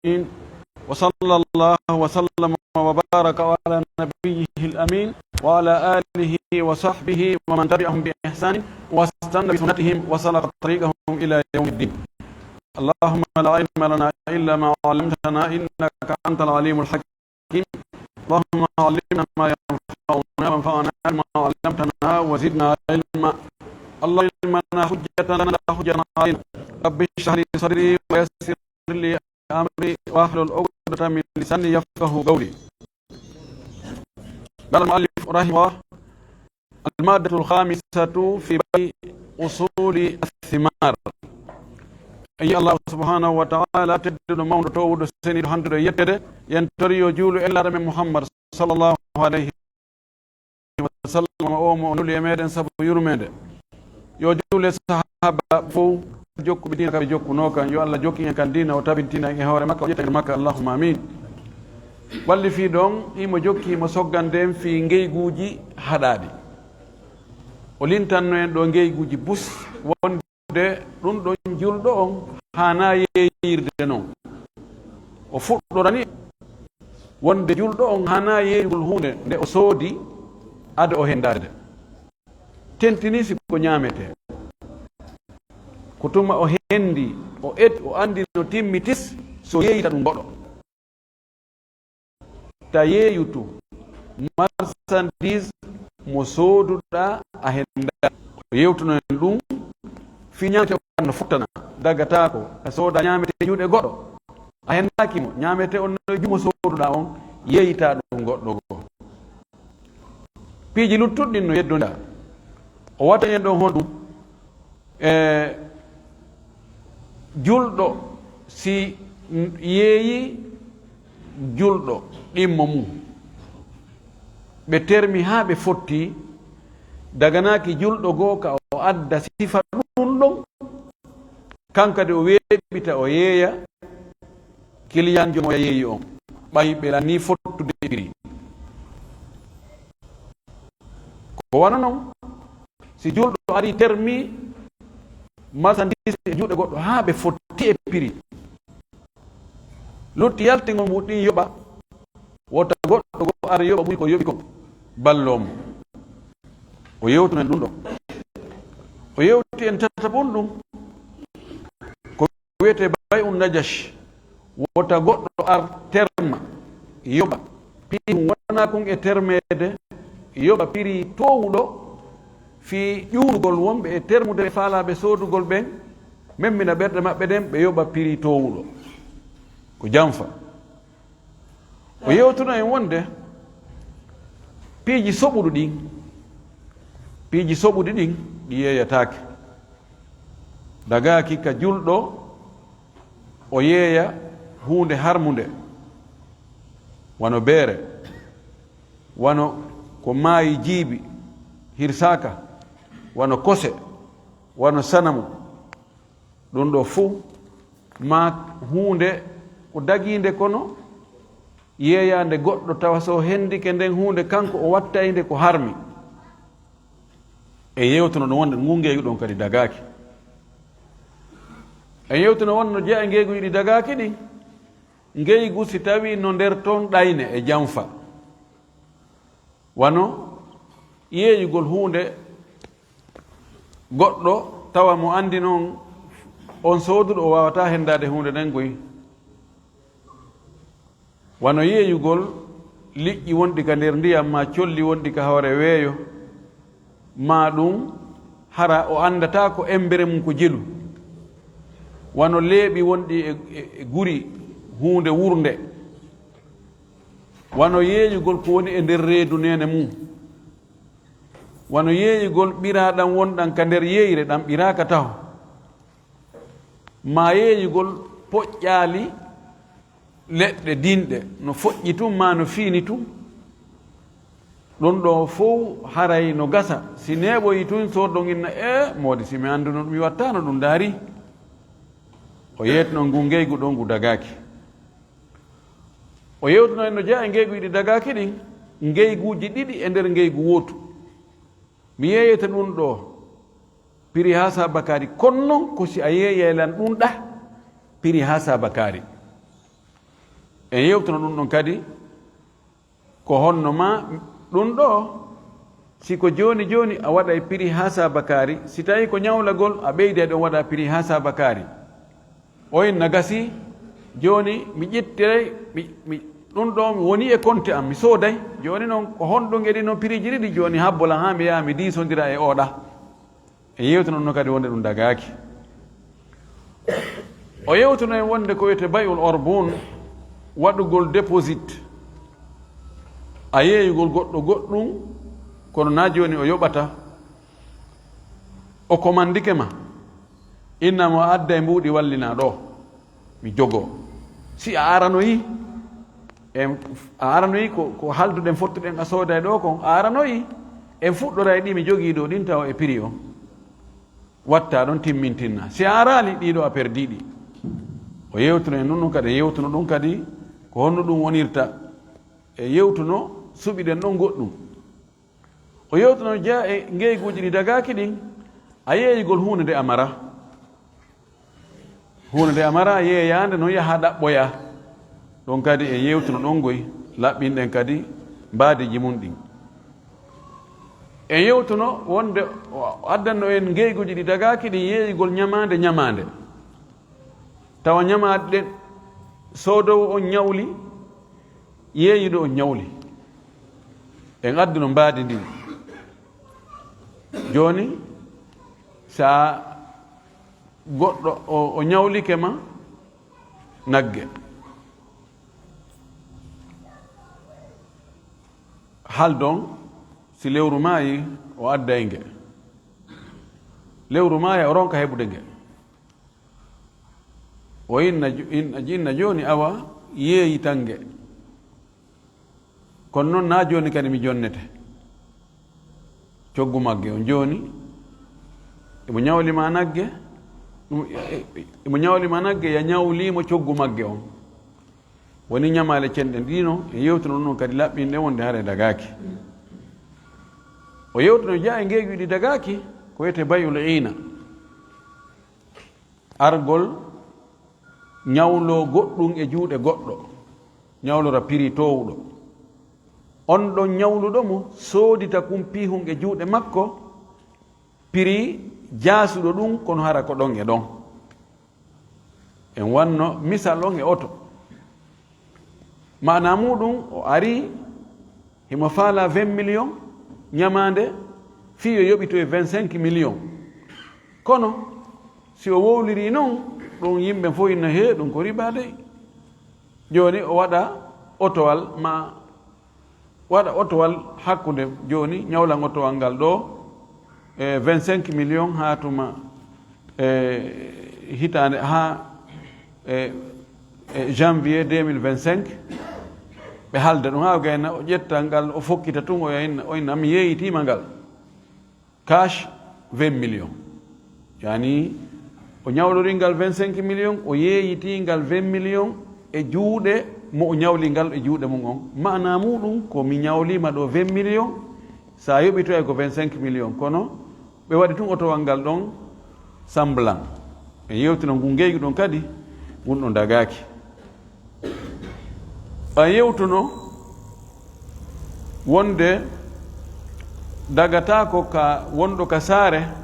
وصلى الله وسلم وبارك على نبيه الأمين وعلى آله وصحبه ومن تبعهم بإحسان واستنى بسنتهم وسلك طريقهم إلى يوم الدين. اللهم لا علم لنا إلا ما علمتنا إنك أنت العليم الحكيم. اللهم علمنا ما ينفعنا وانفعنا ما علمتنا وزدنا علما. اللهم علمنا حجة لنا لا حجة علينا. رب اشرح لي صدري ويسر لي أمري واحلل عقدة من لساني يفقهوا قولي. قال المؤلف رحمه الله: المادة الخامسة في بيع أصول الثمار. أي الله سبحانه وتعالى تدل مون تود سني هندو يتد ينتري يجول إلا من محمد صلى الله عليه وسلم أو نولي ميدن سبو يرمد يجول الصحابة فو جوك بدينا كبي جوك نوكا يو الله جوكي كان دينا وتابنتنا إهورة مكة وجتك مكة اللهم آمين. walli fi ɗon imo jokkimo soggandem fi ngeyguji haɗaɗi o lintanno en ɗo ngeyguji bus wonde ɗum ɗon julɗo on hana yeyirde noon o fuɗɗorani wonde julɗo on hana yeyigol hunde nde o soodi ada o hendade tentini si ko ñamete ko tuma o hendi o andi no timmitis so yeyita ɗum goɗɗo ta yeeyutu marchandise mo sooduɗa a henda o yewtuno en ɗum fi ñamete no futtana daggatako a sooda ñamete juuɗe goɗɗo a hendakimo ñamete on no jumo sooduɗa on yeeyita ɗum goɗɗo goo piiji luttuɗɗin no yeddonda o watta en ɗon honɗum julɗo si yeeyi julɗo ɗimmo mum ɓe termi ha ɓe fotti daganaki julɗo goo ka o adda sifa ɗum ɗon kankade o weeɓita o yeeya kiliyan jomo yeeyi on ɓay ɓe lanni fottude ɓiri ko wana noon si julɗo ari termi marchandise e juuɗe goɗɗo ha ɓe fotti e piri lutti yaltingol mum ɗin yoɓa wota goɗɗo go ara yoɓa ɓuri ko yoɓi ko ballomo o yewtunen ɗum ɗo o yewti en tataɓon ɗum ko wiyete bay un najash wota goɗɗo ar terma yoɓa piri wona kon e termede yoɓa piri towuɗo fi ƴuurgol wonɓe e termude faalaɓe soodugol ɓen memmina ɓerɗe maɓɓe ɗen ɓe yoɓa piri towuɗo ko janfa o yewtuno en wonde piiji soɓuɗu ɗin piiji soɓuɗi ɗin ɗi yeeyatake dagaki ka julɗo o yeeya hunde harmude wano beere wano ko maayi jiibi hirsaka wano kose wano sanamu ɗum ɗo fuu ma hunde ko daginde kono yeeyande goɗɗo tawa so hendike nden hunde kanko o wattayde ko harmi e yewtuno ɗo wonde ngu ngeygu ɗon kadi dagaki e yewtuno wonde no jeeya ngeygu yiɗi dagaki ɗi ngeygu si tawi no nder toon ɗayne e janfa wano yeeyugol hunde goɗɗo tawa mo andi noon on sooduɗo o wawata hendade hunde nden goyi wano yeeyugol liƴƴi wonɗi ka nder ndiyam ma colli wonɗi ka hoore weeyo ma ɗum hara o andata ko embere mum ko jelu wano leeɓi wonɗi e guri hunde wurde wano yeeyugol ko woni e nder reedu nene mum wano yeeyugol ɓiraɗam wonɗam ka nder yeyre ɗam ɓiraka taw ma yeeyugol poƴƴaali leɗɗe dinɗe no foƴƴi tum ma no fiini tum ɗum ɗo fof haray no gasa si neɓoyi tun soɗɗo inna modi si mi annduno ɗum mi wattano ɗum daari o yeytno ngu ngeygu ɗo ngu dagaki o yewtuno en no jeeya e ngeygu ɗi dagaki ɗin ngeyguji ɗiɗi e nder ngeygu wotu mi yeyete ɗum ɗo piri ha sabakari kono noon ko si a yeeyelan ɗum ɗa piri ha sabakari en yewtono ɗum ɗon kadi ko honno ma ɗum ɗo siko joni joni a waɗa e prix ha sabakari si tawi ko ñawlagol a ɓeydi ɗon waɗa prix ha sabakari oyin nagasi joni mi ƴettiray mi ɗum ɗo mi woni e compte am mi sooday joni noon ko honɗum eɗi noon prix ji ɗiɗi joni habbola ha mi yaha mi disodira e oɗa e yewtuno noon kadi wonde ɗum dagaki o yewtuno en wonde ko wiyete bayul orbun waɗugol déposit a yeeyugol goɗɗo goɗɗum kono na joni o yoɓata o commandike ma innamo adda e mbuuɗi wallina ɗo mi jogo si a aranoyi a aranoyi ko halduɗen fottuɗen a sooda e ɗo kon a aranoyi en fuɗɗora e ɗi mi jogii ɗo ɗin taw e prix o watta ɗon timmintinna si a arali ɗiɗo a perdiɗi o yewtuno e nunnu kadi yewtuno ɗum kadi ko honno ɗum wonirta e yewtuno suɓiɗen ɗon goɗɗum o yewtuno jeeya e ngeyguji ɗi dagaki ɗin a yeeyigol hunde nde amara hunde nde amara yeeyande noon yaha ɗaɓɓoya ɗon kadi e yewtuno ɗon goy laɓɓinɗen kadi mbaadiji mum ɗin e yewtuno wonde addanno en ngeyguji ɗi dagaki ɗin yeeyigol ñamande tawa ñamaɗe ɗen soodowo on ñawli yeeyiɗo on ñawli en adduno mbaadi ndin joni sa goɗɗo o ñawlike ma nagge haldon si lewru maayi o adda e nge lewru maayi o ronka heɓude nge o inna joni awa yeeyi tan nge kono noon na joni kadi mi jonnete coggu magge on joni emo ñawlima nagge ya ñawlimo coggu magge on woni ñamale cenɗen ɗino e yewtuno noon kadi laɓɓinɗe wonde haare dagaki o yewtuno jeeya e ngeygu ɗi dagaki ko wiyete bayul ina argol ñawlo goɗɗum e juuɗe goɗɗo ñawlora prix towɗo on ɗon ñawluɗo mo soodita kumpihum e juuɗe makko prix jaasuɗo ɗum kono hara ko ɗon e ɗon en wanno misal on e oto mana muɗum o ari himo faala 20 millions ñamande fiyo yoɓito e 25 millions kono si o wowliri noon ɗum yimɓe fof inna he ɗum ko riba dey joni o waɗa otowal hakkude joni ñawlan otowal ngal ɗo 25 millions ha tuma hitande ha janvier 2025 ɓe halda ɗum ha gayna o ƴetta ngal o fokkita tun o inna mi yeeyitima ngal cash 20 millions yani o ñawlori ngal 25 millions o yeeyiti ngal 20 millions e juuɗe mo o ñawli ngal e juuɗe mum on mana muɗum ko mi ñawlima ɗo 20 millions sa yoɓito e ko 25 millions kono ɓe waɗi tun otowal ngal ɗon semblant e yewtino ngu ngeygu ɗon kadi ngun ɗon dagaki a yewtuno wonde dagata ko ka wonɗo ka saare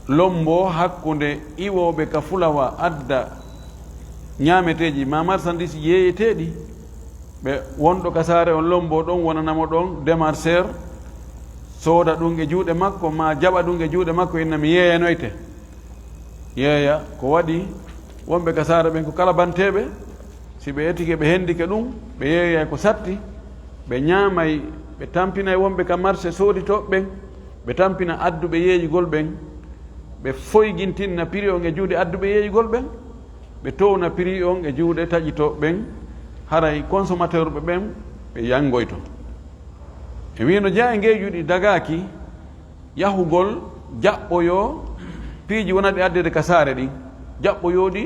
lombo hakkunde iwoɓe ka fulawa adda ñaameteji ma marchandise yeeyeteɗi ɓe wonɗo ka saare on lombo ɗon wonanamo ɗon démarcheur sooda ɗum e juuɗe makko ma jaɓa ɗum e juuɗe makko inna mi yeeyanoyte yeeya ko waɗi wonɓe ka saare ɓen ko kala banteɓe si ɓe etike ɓe hendike ɗum ɓe yeeyay ko satti ɓe ñaamay ɓe tampinay wonɓe ka marché sooditoɓe ɓen ɓe tampina adduɓe yeeyigol ɓen ɓe foygintinna prix on e juuɗe adduɓe yeeyigol ɓen ɓe towna prix on e juuɗe taƴitoɓe ɓen haray consommateur ɓe ɓen ɓe yangoyto e wino jeeya e ngeyjuɗi dagaki yahugol jaɓɓoyo piiji wonade addede ka saare ɗin jaɓɓoyoɗi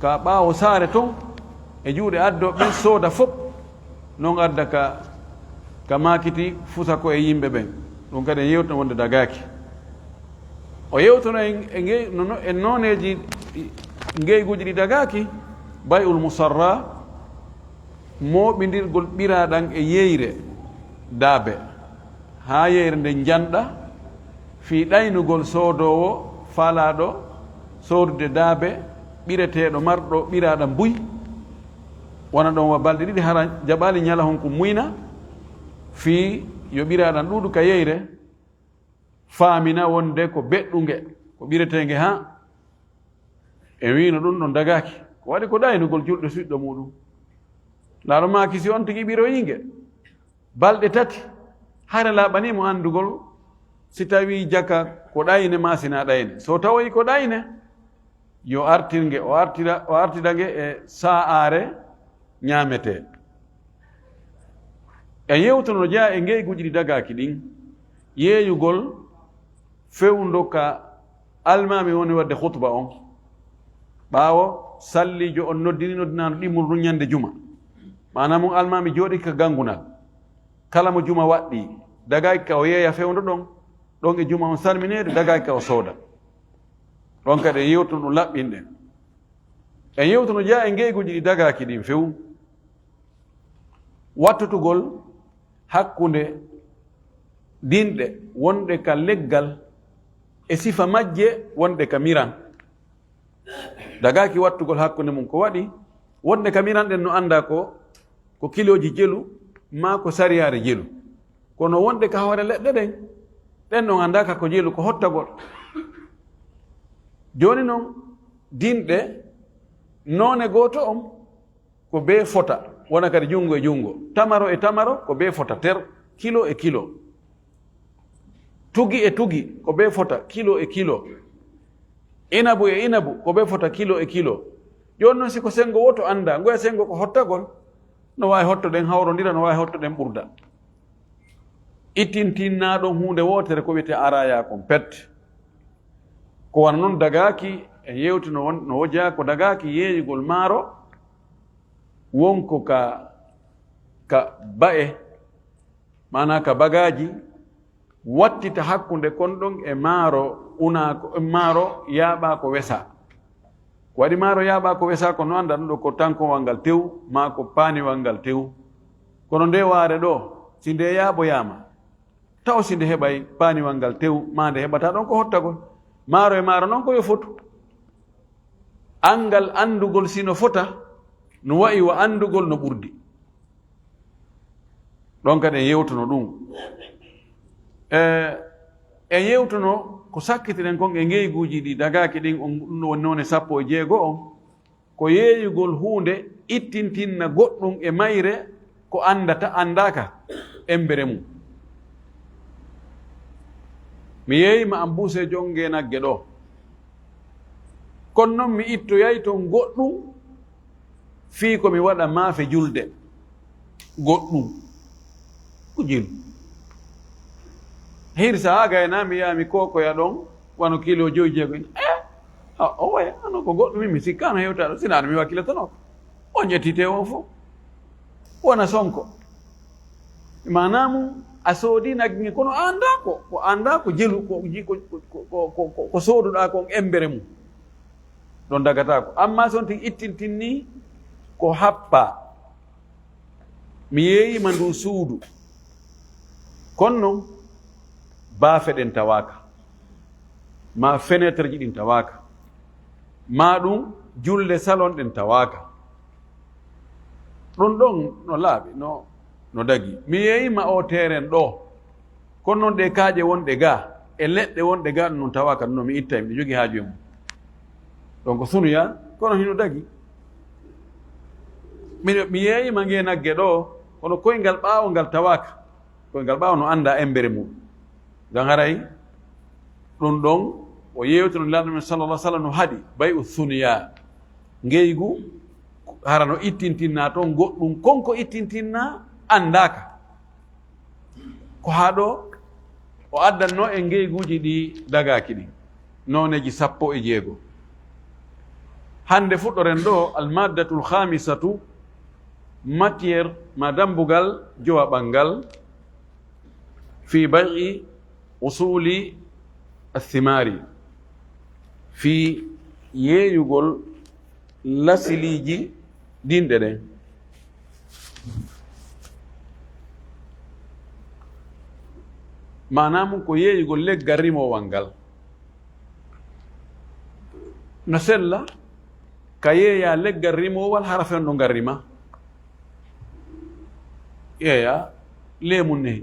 ka ɓaawo saare ton e juuɗe addoɓe ɓen sooda fof non adda ka makiti fusa ko e yimɓe ɓen ɗum kadi en yewtino wonde dagaki o yewtono e noneji ngeyguji ɗi dagaki bay'ul musarra moɓidirgol ɓiraɗan e yeyre daabe ha yeyre nde janɗa fi ɗaynugol soodowo faalaɗo soodude daabe ɓireteɗo marɗo ɓiraɗam buy wona ɗon wa balɗe ɗiɗi hara jaɓali ñala hon ko muyna fi yo ɓiraɗam ɗuɗu ka yeyre faamina wonde ko beɗɗuge ko ɓiretege ha e wino ɗum ɗon dagaki ko waɗi ko ɗaynugol julɗo suɗɗo muɗum laaɗo maki si on tigi ɓiroyingue balɗe tati hare laaɓanimo andugol si tawi jaka ko ɗayne ma sina ɗayne so tawoyi ko ɗayne yo artirgue o artidague e sa'are ñamete e yewtono jeeya e ngeyguji ɗi dagaki ɗin yeeyugol fewndo ka almami woni wadde khutba on ɓaawo sallijo on noddinano ɗimmol ɗum ñande juma manam mum almami jooɗi ka gangunal kala mo juma waɗɗi dagaki ka o yeeya fewndo ɗon e juma on salminede dagaki ka o sooda ɗon kadi e yewtono ɗum laɓɓinɗen e yewtono jeeya e ngeyguji ɗi dagaki ɗin few wattutugol hakkunde dinɗe wonɗe ka leggal e sifa majje wonɗe ka miran dagaki wattugol hakkunde mum ko waɗi wonɗe ka miran ɗen no anda ko kiloji jelu ma ko sariyare jelu kono wonɗe ka hoore leɗɗe ɗen ɗon andaka ko jelu ko hottagol joni noon dinɗe none goto on ko be fota wona kadi jungo e jungo tamaro e tamaro ko be fota ter kilo e kilo tugi e tugi ko be fota kilo e kilo inabu e inabu ko be fota kilo e kilo joni noon siko sengo woto anda ngoya sengo ko hottagol no wawi hottoɗen hawrodira no wawi hottoɗen ɓurda ittintinnaɗon hunde wotere ko wiyete araya kon pet ko wana noon dagaki e yewti no woja ko dagaki yeeyugol maaro wonko ka ba'e mana ka bagaji wattita hakkunde kon ɗon e maaro maaro yaaɓa ko wesa ko waɗi maaro yaaɓa ko wesa ko no anda ɗum ɗo ko tankowal ngal tew ma ko paaniwal ngal tew kono nde waare ɗo si nde yaaɓoyama taw si nde heɓay paaniwal ngal tew ma nde heɓata ɗon ko hottagol maaro e maaro noon koyo fotu angal andugol sino fota no wayi wa andugol no ɓurdi ɗon kadi en yewtuno ɗum en yewtuno ko sakkitiɗen kon e ngeyguji ɗi dagaki ɗin on woni noon e 16 on ko yeeyugol hunde ittintinna goɗɗum e mayre ko andaka embere mum mi yeeyima an buuse jonge nagge ɗo kono noon mi ittoyay ton goɗɗum fii komi waɗa maafe julde goɗɗum ko jilu hirsa ha gayna mi yaami kokoya ɗon wano kilo 5 o waya ano ko goɗɗum mi sikkano hewtaɗo sinaano mi wakkile tono o ƴettite on fof wona sonko manamu a soodi nagge kono anda ko jelu ko sooduɗa kon embere mum ɗon dagata ko amma son tigi ittintinni ko happa mi yeeyima ndu suudu kono noon baafe ɗen tawaka ma fenêtre ji ɗin tawaka ma ɗum julde salon ɗen tawaka ɗum ɗon no laaɓi no dagi mi yeeyima o teren ɗo kono noon ɗe kaaƴe wonɗe ga e leɗɗe wonɗe ga ɗum noon tawaka ɗum no mi itta miɗe jogii haaju e mum donc sunoya kono hino dagi mi yeeyima nge nagge ɗo kono koyngal ɓaawo ngal tawaka koyngal ɓaawo no anda embere mum gan haray ɗum ɗon o yewtino laɗo men sallallah sallam no haɗi bay sunoya ngeygu hara no ittintinna toon goɗɗum konko ittintinna andaka ko haa ɗo o addanno e ngeyguji ɗi dagaki ɗi noneji 16 hande fuɗɗoren ɗo almaddatul khamisatu matiére ma dambugal jowa ɓangal fi bay'i usuli athimari fi yeeyugol lasiliji dinɗe ɗen. manamum ko yeeyigol leggal rimowal ngal no sella ka yeeya leggal rimowal hara fen ɗo ngal rima yeeya lemun ne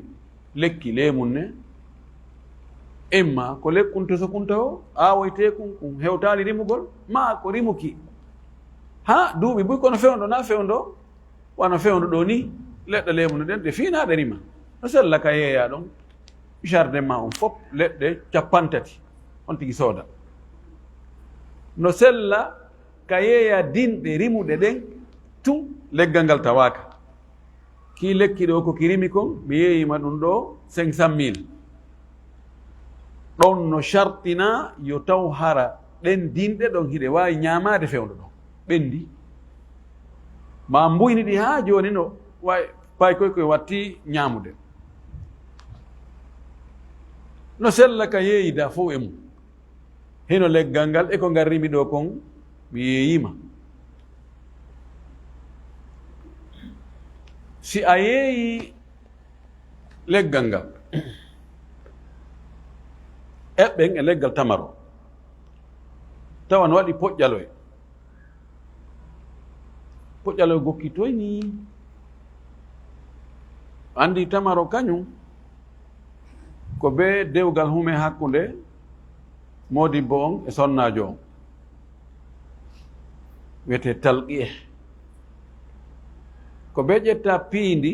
lekki lemun ne imma ko lekkunto so kunta o awoytekun kum hewtali rimugol ma ko rimuki ha duuɓi buy kono fewndo na fewndo wano fewndo ɗo ni leɗɗe lemuno ɗen ɗe finaɗe rima no sella ka yeeya ɗon jardin ma on fof leɗɗe 50 on tigi sooda no sella ka yeeya dinɗe rimuɗe ɗen tun leggal ngal tawaka ki lekki ɗo ko ki rimi kon mi yeeyima ɗum ɗo 500 000 ɗon no chartina yo taw hara ɗen dinɗe ɗon hiɗe wawi ñamade fewndo ɗon ɓendi ma mbuyni ɗi ha joni no way pay koye watti ñamude no sella ka yeeyida fof e mum heno leggal ngal e ko ngal rimi ɗo kon mi yeeyima si a yeeyi leggal ngal eɓɓen e leggal tamaro tawan waɗi poƴƴaloye poƴƴaloye gokkitoy ni andi tamaro kañum ko be dewgal hume hakkunde modibbo on e sonnajo on wiyete talqiye ko be ƴetta piindi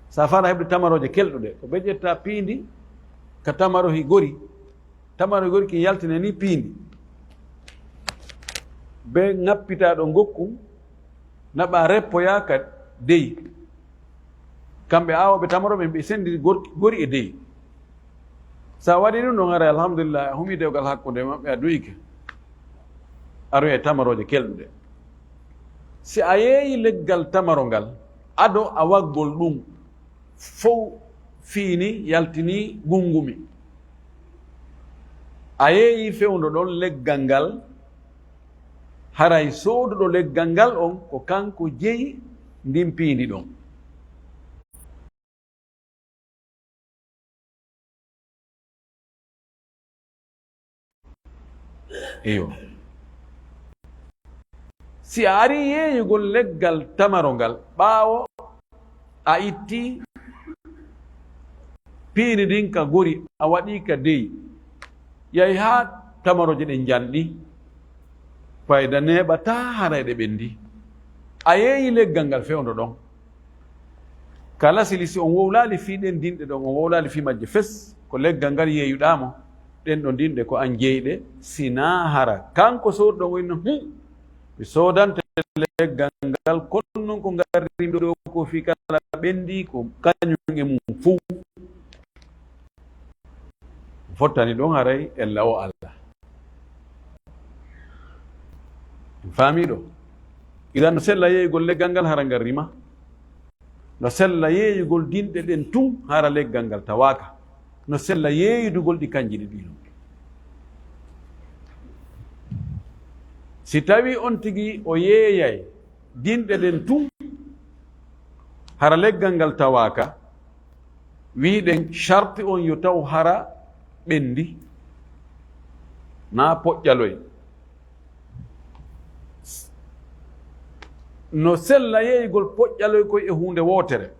sa fara heɓde tamaroje kelɗuɗe ko be ƴetta piindi ka tamaro hi gori tamaro hi gori ki yaltine ni piindi be ŋappitaɗo gokkum naɓa reppoya ka deyi kamɓe awoɓe tamaroɓe ɓe sendiri gori e deyi sa waɗi ɗum ɗon ara alhamdulillah a humi dewgal hakkude maɓɓe a duyike aru e tamaroje kelɗuɗe si a yeeyi leggal tamaro ngal ado a waggol ɗum fof fiini yaltini gungumi a yeeyi fewndo ɗon leggal ngal haray sooduɗo leggal ngal on ko kanko jeyi ndin piindi ɗon iyo si a ari yeeyugol leggal tamaro ngal ɓaawo a itti piindi ɗin ka gori a waɗi ka deyi yahi ha tamaroje ɗen janɗi fayda neɓata harayɗe ɓendi a yeeyi leggal ngal fewndo ɗon kala sili si on wowlali fi ɗen dinɗe ɗon on wowlali fi majje fes ko leggal ngal yeeyuɗamo ɗen ɗo dinɗe ko an jeyɗe sina hara kanko sooduɗo wonno mi sodante leggal ngal konnon ko garriɗo ɗo ko fi kala ɓendi ko kañum e mum fuu fottani ɗon haray en lawo Allah faamiɗo idan no sella yeeyugol leggal ngal hara ngal rima no sella yeeyugol dinɗe ɗen tun hara leggal ngal tawaka no sella yeeyudugol ɗi kanji ɗi ɗino si tawi on tigi o yeeyay dinɗe ɗen tun hara leggal ngal tawaka wiɗen charte on yo taw hara ɓendi na poƴƴaloy no sella yeeygol poƴƴaloy koye e hunde wootere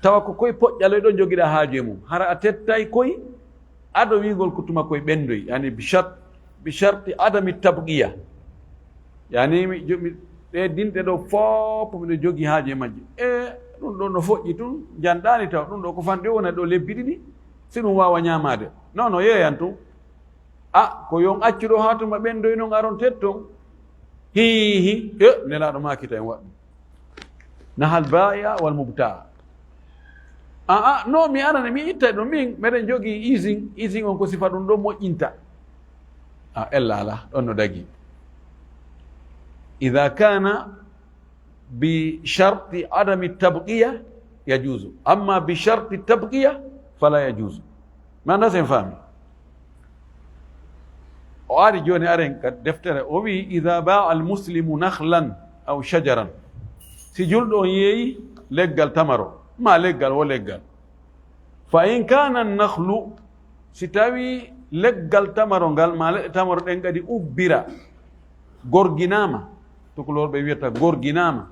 tawa ko koye poƴƴaloy ɗo jogiɗa haaju e mum hara a tettay koye aɗo wiigol ko tuma koye ɓendoy yani bi charti adami tabqiya yani ɗe dinɗe ɗo fof miɗo jogii haaju e majje ɗum ɗo no foƴƴi tun janɗani taw ɗum ɗo ko fanɗi wona ɗo lebbi ɗiɗi si ɗum wawa ñamade non no yeeyan tun ko yon accuɗo ha tuma ɓendoy noon aron tetton hihi nelaɗo makita en waɗɗum nahal baya wal mubtaa non mi arane mi itta ɗum min meɗen jogii usine on ko sifa ɗum ɗo moƴƴinta ella ala ɗon no dagi ida kana bi charti adami tabqiya yajuzu amma bi charti tabqiya fala yajuzu manda sen faami o ari joni aren ka deftere o wi ida baa almuslimu nahlan aw shajaran, si julɗo on yeeyi leggal tamaro ma leggal wo leggal, fa in kana nahlu, si tawi leggal tamaro ngal ma leɗɗe tamaro ɗen kadi ubbira gorginama, tukulorɓe wiyata gorginama,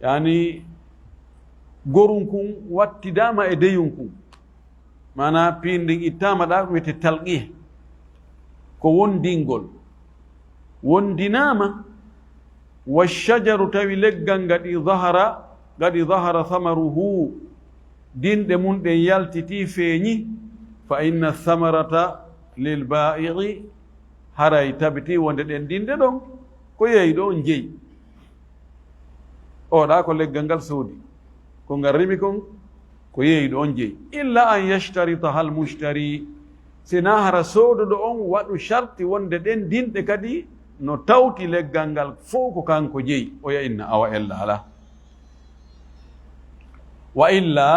yani gorunkun wattidama e deyunkun, mana pindin ittama ɗa ɗum wiyete talqih, ko wondingol wondinama. Washajaru tawi leggal gadi zahara thamaruhu, dinɗe mum ɗen yaltiti feeñi, fa inna thamarata lilba'i'i, haray tabiti wonde ɗen dinde ɗon ko yeyɗo on jeyi. Oɗa ko leggal ngal soodi, ko ngal rimi kon ko yeyɗo on jeyi. Illa an yashtaritaha almushtari, sina hara sooduɗo on waɗu sharti wonde ɗen dinɗe kadi no tawti leggal ngal fof ko kanko jeyi, o ya inna awa ella ala. Wa illa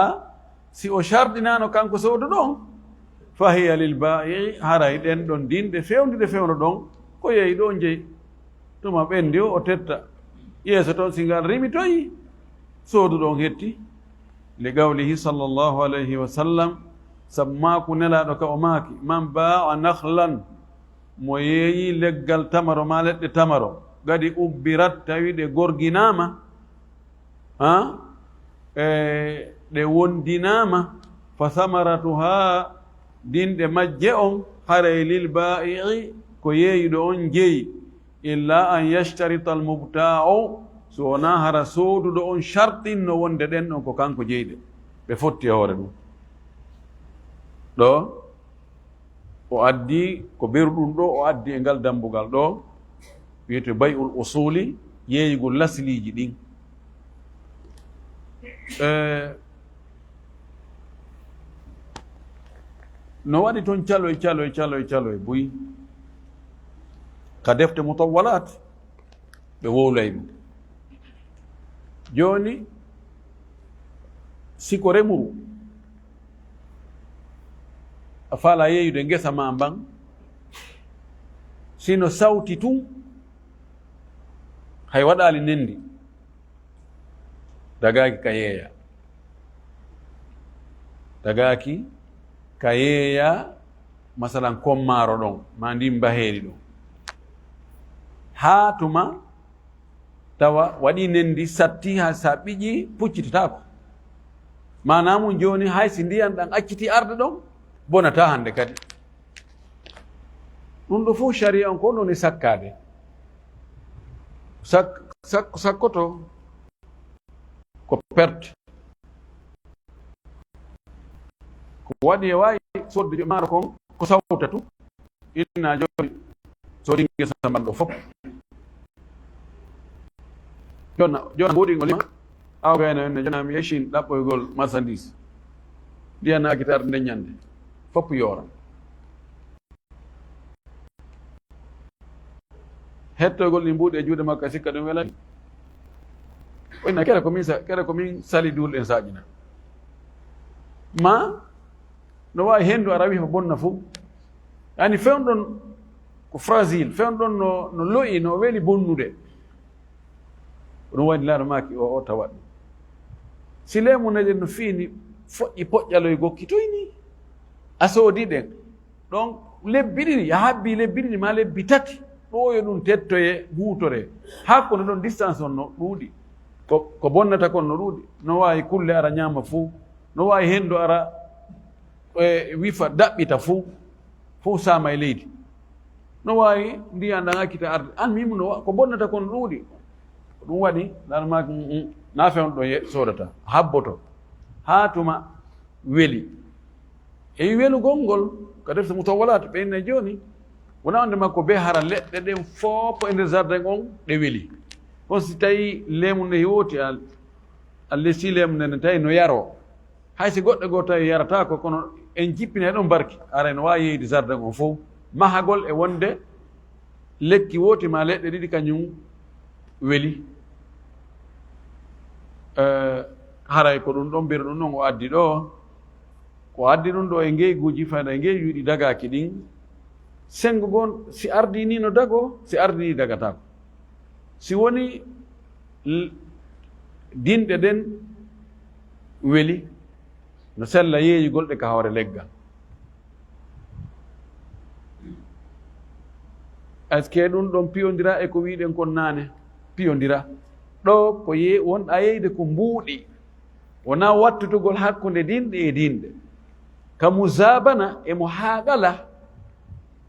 si o sharɗinano kanko sooduɗo on, fa hiya lilba'i, haray ɗen ɗon dinɗe fewndide fewno ɗon ko yeyɗo on jeyi. Tuma ɓendi o tetta yeeso toon si ngal rimitoyi, sooduɗo on hetti, li qawlihi sallallahu alayhi wa sallam, sabu maako nelaɗo ka o maaki, man baa nahlan, mo yeeyi leggal tamaro ma leɗɗe tamaro gadi ubbirat, tawi ɗe gorginama, ɗe wondinama, fa samaratuha, dinɗe majje on, haray lil ba'i'i, ko yeeyiɗo on jeyi. Illa an yashtarita almubta'u, so wona hara sooduɗo on shartinno wonde ɗen ɗon ko kanko jeyɗe, ɓe fotti hoore ɗum. ɗo o addi ko ɓerɗum ɗo, o addi e ngal dambugal ɗo wiyete bay'ul usuli, yeeyigol lasliji ɗin. No waɗi toon calo e boyi ka defte mutawwalat ɓe wowlay ɗum. joni siko remuru a faala yeeyude ngesa ma mban, sino sawti tun hay waɗali nendi, dagaki ka yeeya masalan kommaro ɗon ma ndin baheeri ɗon, haa tuma tawa waɗi nendi satti ha sa ɓiƴi puccitatako, manamum joni hay si ndiyan ɗan acciti arde ɗon bonata hande kadi. ɗum ɗo fof sharia on ko ɗon e sakkade, sakkoto ko perte, ko waɗi e wawi sodde maaro kon ko sawta tu, inna joni sodi ngesa mbanɗo fof jona mbuɗigol ima awgayno enne jona mi yechin ɗaɓɓoygol marchandise ndiyana akitar nde ñande fopp yoora, hettoygol ɗi mbuuɗi e juuɗe makko sikka ɗum welani. oyna kere komin sali duulɗen saƴina ma no wawi hendu a rawi ko bonna fof, yani fewɗon ko fragile, fewɗon no loyi, no weeli bonnude, ɗum wani laaɗo maki o tawat ɗum. si lemuneɗen no fiini foƴƴi poƴƴaloye gokkitoyni a soodi ɗen ɗon lebbi ɗiɗi, a habbi lebbi ɗiɗi ma lebbi tati, ɗoyo ɗum tettoye huutore, hakkude ɗon distance on no ɗuuɗi, ko bonnata kon no ɗuuɗi. no wawi kulle ara ñaama fuu, no wawi hendu ara wifa daɓɓita fuu sama e leydi, no wawi ndiyan ɗan akkita arde, an mimo no ko bonnata kon no ɗuuɗi. ɗum waɗi ɗanma na fewn ɗo sodata habboto ha tuma weeli. e welugol ngol ko defte mutawwalat ɓeyne joni wona onde makko be hara leɗɗe ɗen fof e nder jardin on ɗe weeli. on si tawi lemu nde yooti a lesi lemu nde ne tawi no yaro, hay si goɗɗo goo tawi yarata ko, kono en jippine ɗon barki ara no wawi yeyde jardin on fof, mahagol e wonde lekki wooti ma leɗɗe ɗiɗi kañum weeli. haray ko ɗum ɗon mbiri ɗum ɗon o addi ɗo, ko addi ɗum ɗo e ngeyguji fayda e ngeyjuɗi dagaki ɗin, sengo gon si ardi ni no dago, si ardi ni dagatako. Si woni dinɗe den weli no sella yeeyugol ɗe ka hawre leggal. Aske ɗum ɗon piyodira e ko wiɗen kon naane piyodira ɗo ko wonɗa yeyde ko mbuuɗi wona wattutugol hakkunde dinɗe e dinɗe ka musabana e mo haaqala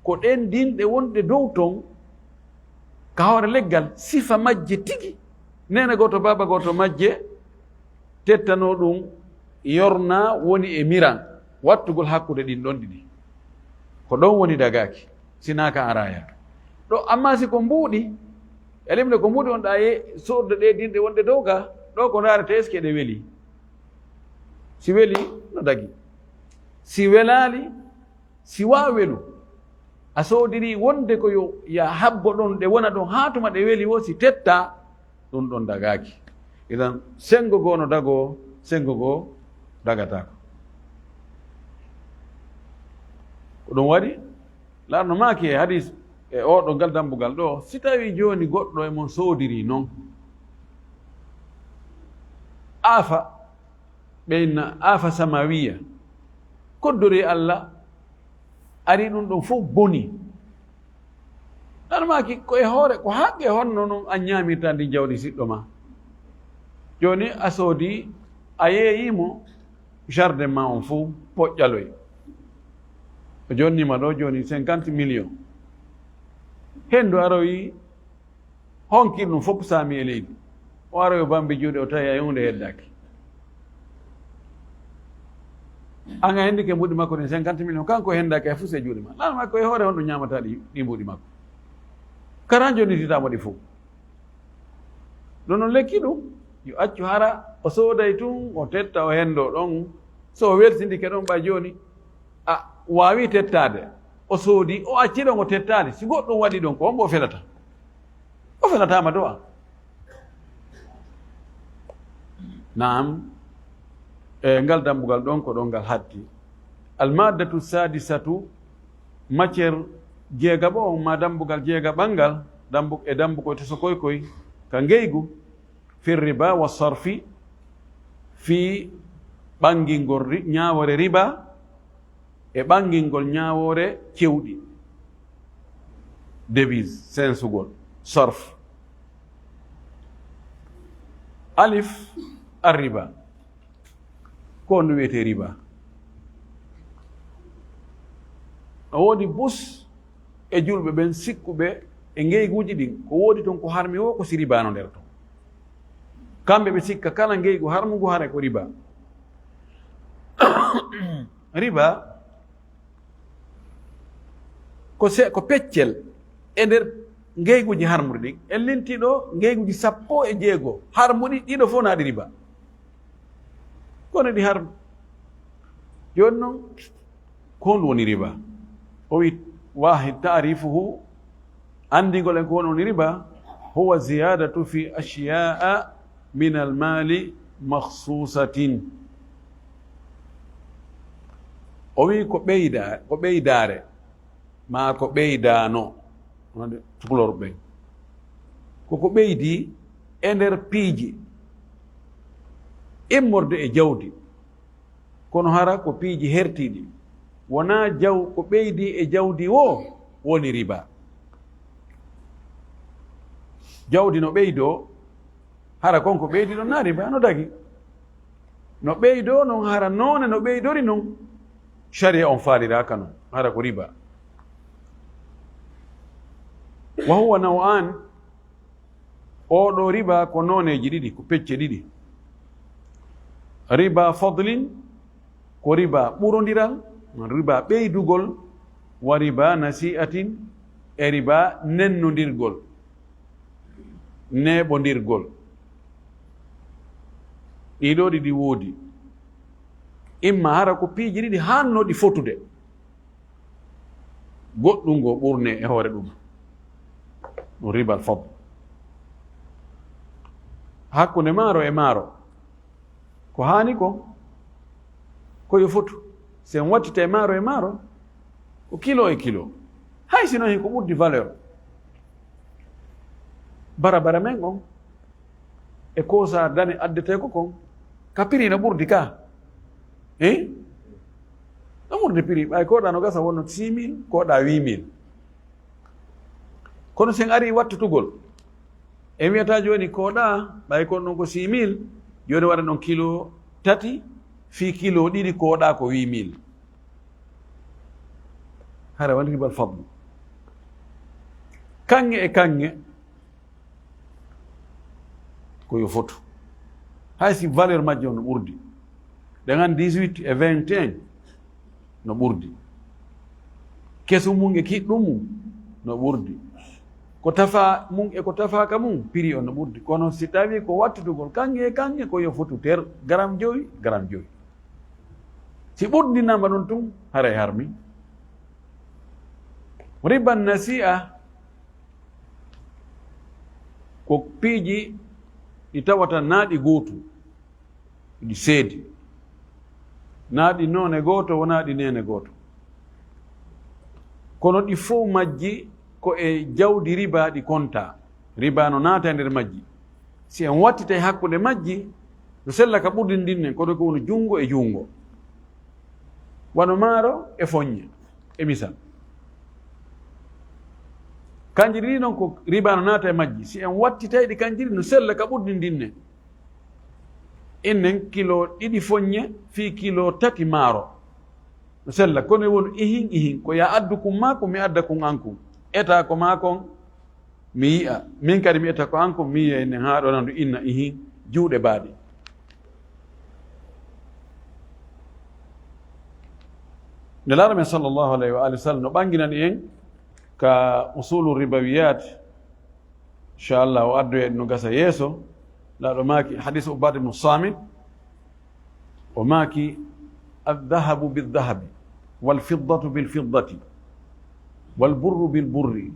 ko ɗen dinɗe wonɗe dow ton ka hawre leggal sifa majje tigi nene goto baba goto majje tettano ɗum yorna woni e miran wattugol hakkude ɗin ɗon ɗiɗi ko ɗon woni dagaki sinaka araya ɗo amma si ko mbuuɗi elimde ko mbuuɗi on ɗa sorde ɗe dinɗe wonɗe dow ga ɗo ko darete est ce que ɗe weeli si weeli no dagi si welali si wa welu a soodiri wonde ko yo ya habbo ɗon ɗe wona ɗon ha tuma ɗe weeli wo si tetta ɗum ɗon dagaki idan sengo goo no dago sengo goo dagatako ko ɗum waɗi larno maki e hadis e oɗo ngal dambugal ɗo si tawi joni goɗɗo e mon soodiri noon aafa ɓeyna aafa samawiya koddori Allah ari ɗum ɗon fof boni larno maki koye hoore ko haqqe honno noon a ñamirta ndi jawdi siɗɗo ma joni a soodi a yeeyimo jardin ma on fof poƴƴaloy o jonnima ɗo joni 50 millions hendu aroyi honkir ɗum fof saami e leydi o aroyi bambi juuɗe o tawi a yonde heddaki anga hendike mbuɗi makko ɗin 50 millions kanko hendaki a fuse juuɗe ma lana makko e hoore honɗo ñamata ɗi mbuɗi makko karan joni titamo ɗi fof ɗo noon lekki ɗum yo accu hara o sooday tun o tetta o hendo ɗon so o weltindike ɗon ɓa joni a wawi tettade o soodi o acciɗon o tettade si goɗɗum waɗi ɗon ko hombo o felata o felatama do a naam e ngal dambugal ɗon ko ɗon ngal hatti almadatu sadisatu matiére jeegaɓo on ma dambugal jeegaɓal ngal dambugo to so koykoy ka ngeygu fi riba wa sarfi fi ɓangingol ñawore riba e ɓangingol ñawore cewɗi devise sensugol sarf alif arriba ko ndu wiyete riba o woodi bus e julɓe ɓen sikkuɓe e ngeyguji ɗin ko woodi toon ko harmi o ko si ribano nder ton kamɓe ɓe sikka kala ngeygu harmugu hare ko riba riba ko peccel e nder ngeyguji harmuɗi ɗin en lintiɗo ngeyguji 16 harmuɗi ɗiɗo fof naaɗi riba kono ɗi harmu joni noon ko honɗum woni riba o wi wahid tarifuhu andigol en ko woni riba huwa ziyadatu fi ashiya'a min almali mahsusatin o wi ko ɓeydare ma ko ɓeydano onade tukulor ɓen koko ɓeydi e nder piiji immorde e jawdi kono hara ko piiji hertiɗi wona ko ɓeydi e jawdi wo woni riba jawdi no ɓeydo hara konko ɓeydi ɗon na riba no dagi no ɓeydo noon hara noone no ɓeydori noon sharia on faaliraka noon hara ko riba wa huwa naw'an oɗo riba ko nooneji ɗiɗi ko pecce ɗiɗi riba fadlin ko riba ɓurodiral riba ɓeydugol wa riba nasi'atin e riba nennodirgol neɓodirgol ɗiɗo ɗiɗi woodi imma hara ko piiji ɗiɗi hannoɗi fotude goɗɗum ngo ɓurne e hoore ɗum ɗum ribal fadl hakkunde maaro e maaro ko haani koyo fotu sen wattita e maaro ko kilo e kilo hay sino hin ko ɓurdi valeur bara men on e ko sa dane addete ko kon ka prix no ɓurdi ka no ɓurdi prix ɓay koɗa no gasa wonno 6000 koɗa 8000 kono sen ari wattutugol e wiyata joni koɗa ɓay kon ɗon ko 6000 joni waɗa ɗon kilo 3 fi kilo 2 koɗa ko 8000 hara woni ribal fadlu kanŋe e kanŋe koyo foto hay si valeur majjo no ɓurdi ɗe gan 18 e 21 no ɓurdi keso mum e kiɗɗum mum no ɓurdi ko tafa mum e ko tafaka mum prix on no ɓurdi kono si tawi ko wattutugol kanŋe e kanŋe koyo fotu ter gramme 5 si ɓurdinama ɗon tum haray harmi riban nasi'a ko piiji ɗi tawata naaɗi gootu ɗi seedi naaɗi noone gooto wona ɗi nene gooto kono ɗi fof majji ko e jawdi riba ɗi konta riba no naata e nder majji si en wattita e hakkude majji no sella ka ɓurdindinne kono ko woni junngo e junngo wano maaro e foññe e misal kanjiri ɗi noon ko riba no naata e majji si en wattitayɗi kanjiri no sella ka ɓurdindinne innen kilo 2 foññe fi kilo 3 maaro no sella kono e woni ihin ko ya addu kum ma ko mi adda kum an kum eta ko ma kon mi yi'a min kadi mi eta ko an kum mi yi'a innen haa ɗo nandu inna ihin juuɗe baaɗi nelaɗo men sallllahu alayhi wa alihi wa sallam no ɓanginani en ka usulu ribawiyat inchallah o addoye no gasa yeeso laɗo maaki hadis ubad ibnu samit o maaki aldahabu bildahabi walfiddatu bilfiddati walburru bilburri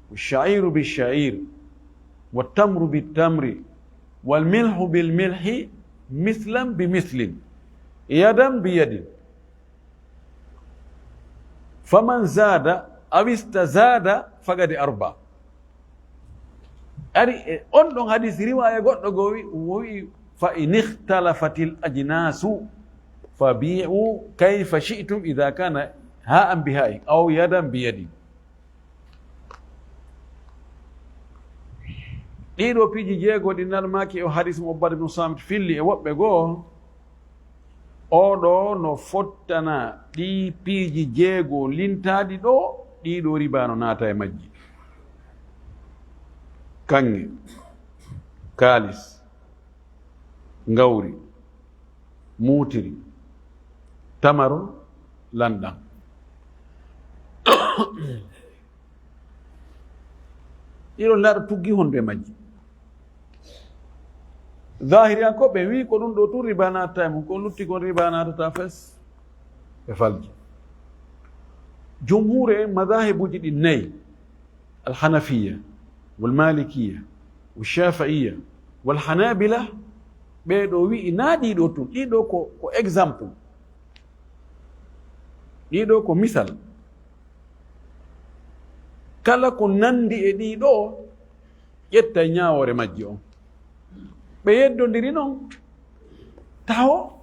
walshairu bilshair waltamru biltamri walmilhu bilmilhi mislan bimislin yadan biyadin faman zada aw istazada fagadi arba ari on ɗon hadis riwaya goɗɗo go wi fa in ikhtalafati ajnasu fabi'u kayfa shi'tum idha kana ha'an biha'in aw yadan biyadin ɗiɗo piiji jeegoɗi narmaki o hadis mo Ubad ibn Samit filli e woɓɓe goo oɗo no fottana ɗi piiji jeego lintaɗi ɗo ɗiɗo riba no naata e majji kanŋe kaalis ngawri muutiri tamaro lanɗam ɗiɗo laaɗo tuggi hondu e majji zahiriyankoɓe wi ko ɗum ɗo tun riba natta e mum ko lutti kon riba natata fes ɓe falji jumhure madahibuji ɗi nayi alhanafiya walmalikiya walshafiiya walhanabila ɓeɗo wi na ɗiɗo tun ɗiɗo ko exemple ɗiɗo ko misal kala ko nandi e ɗiɗo ƴetta ñawore majji on ɓe yeddodiri noon taw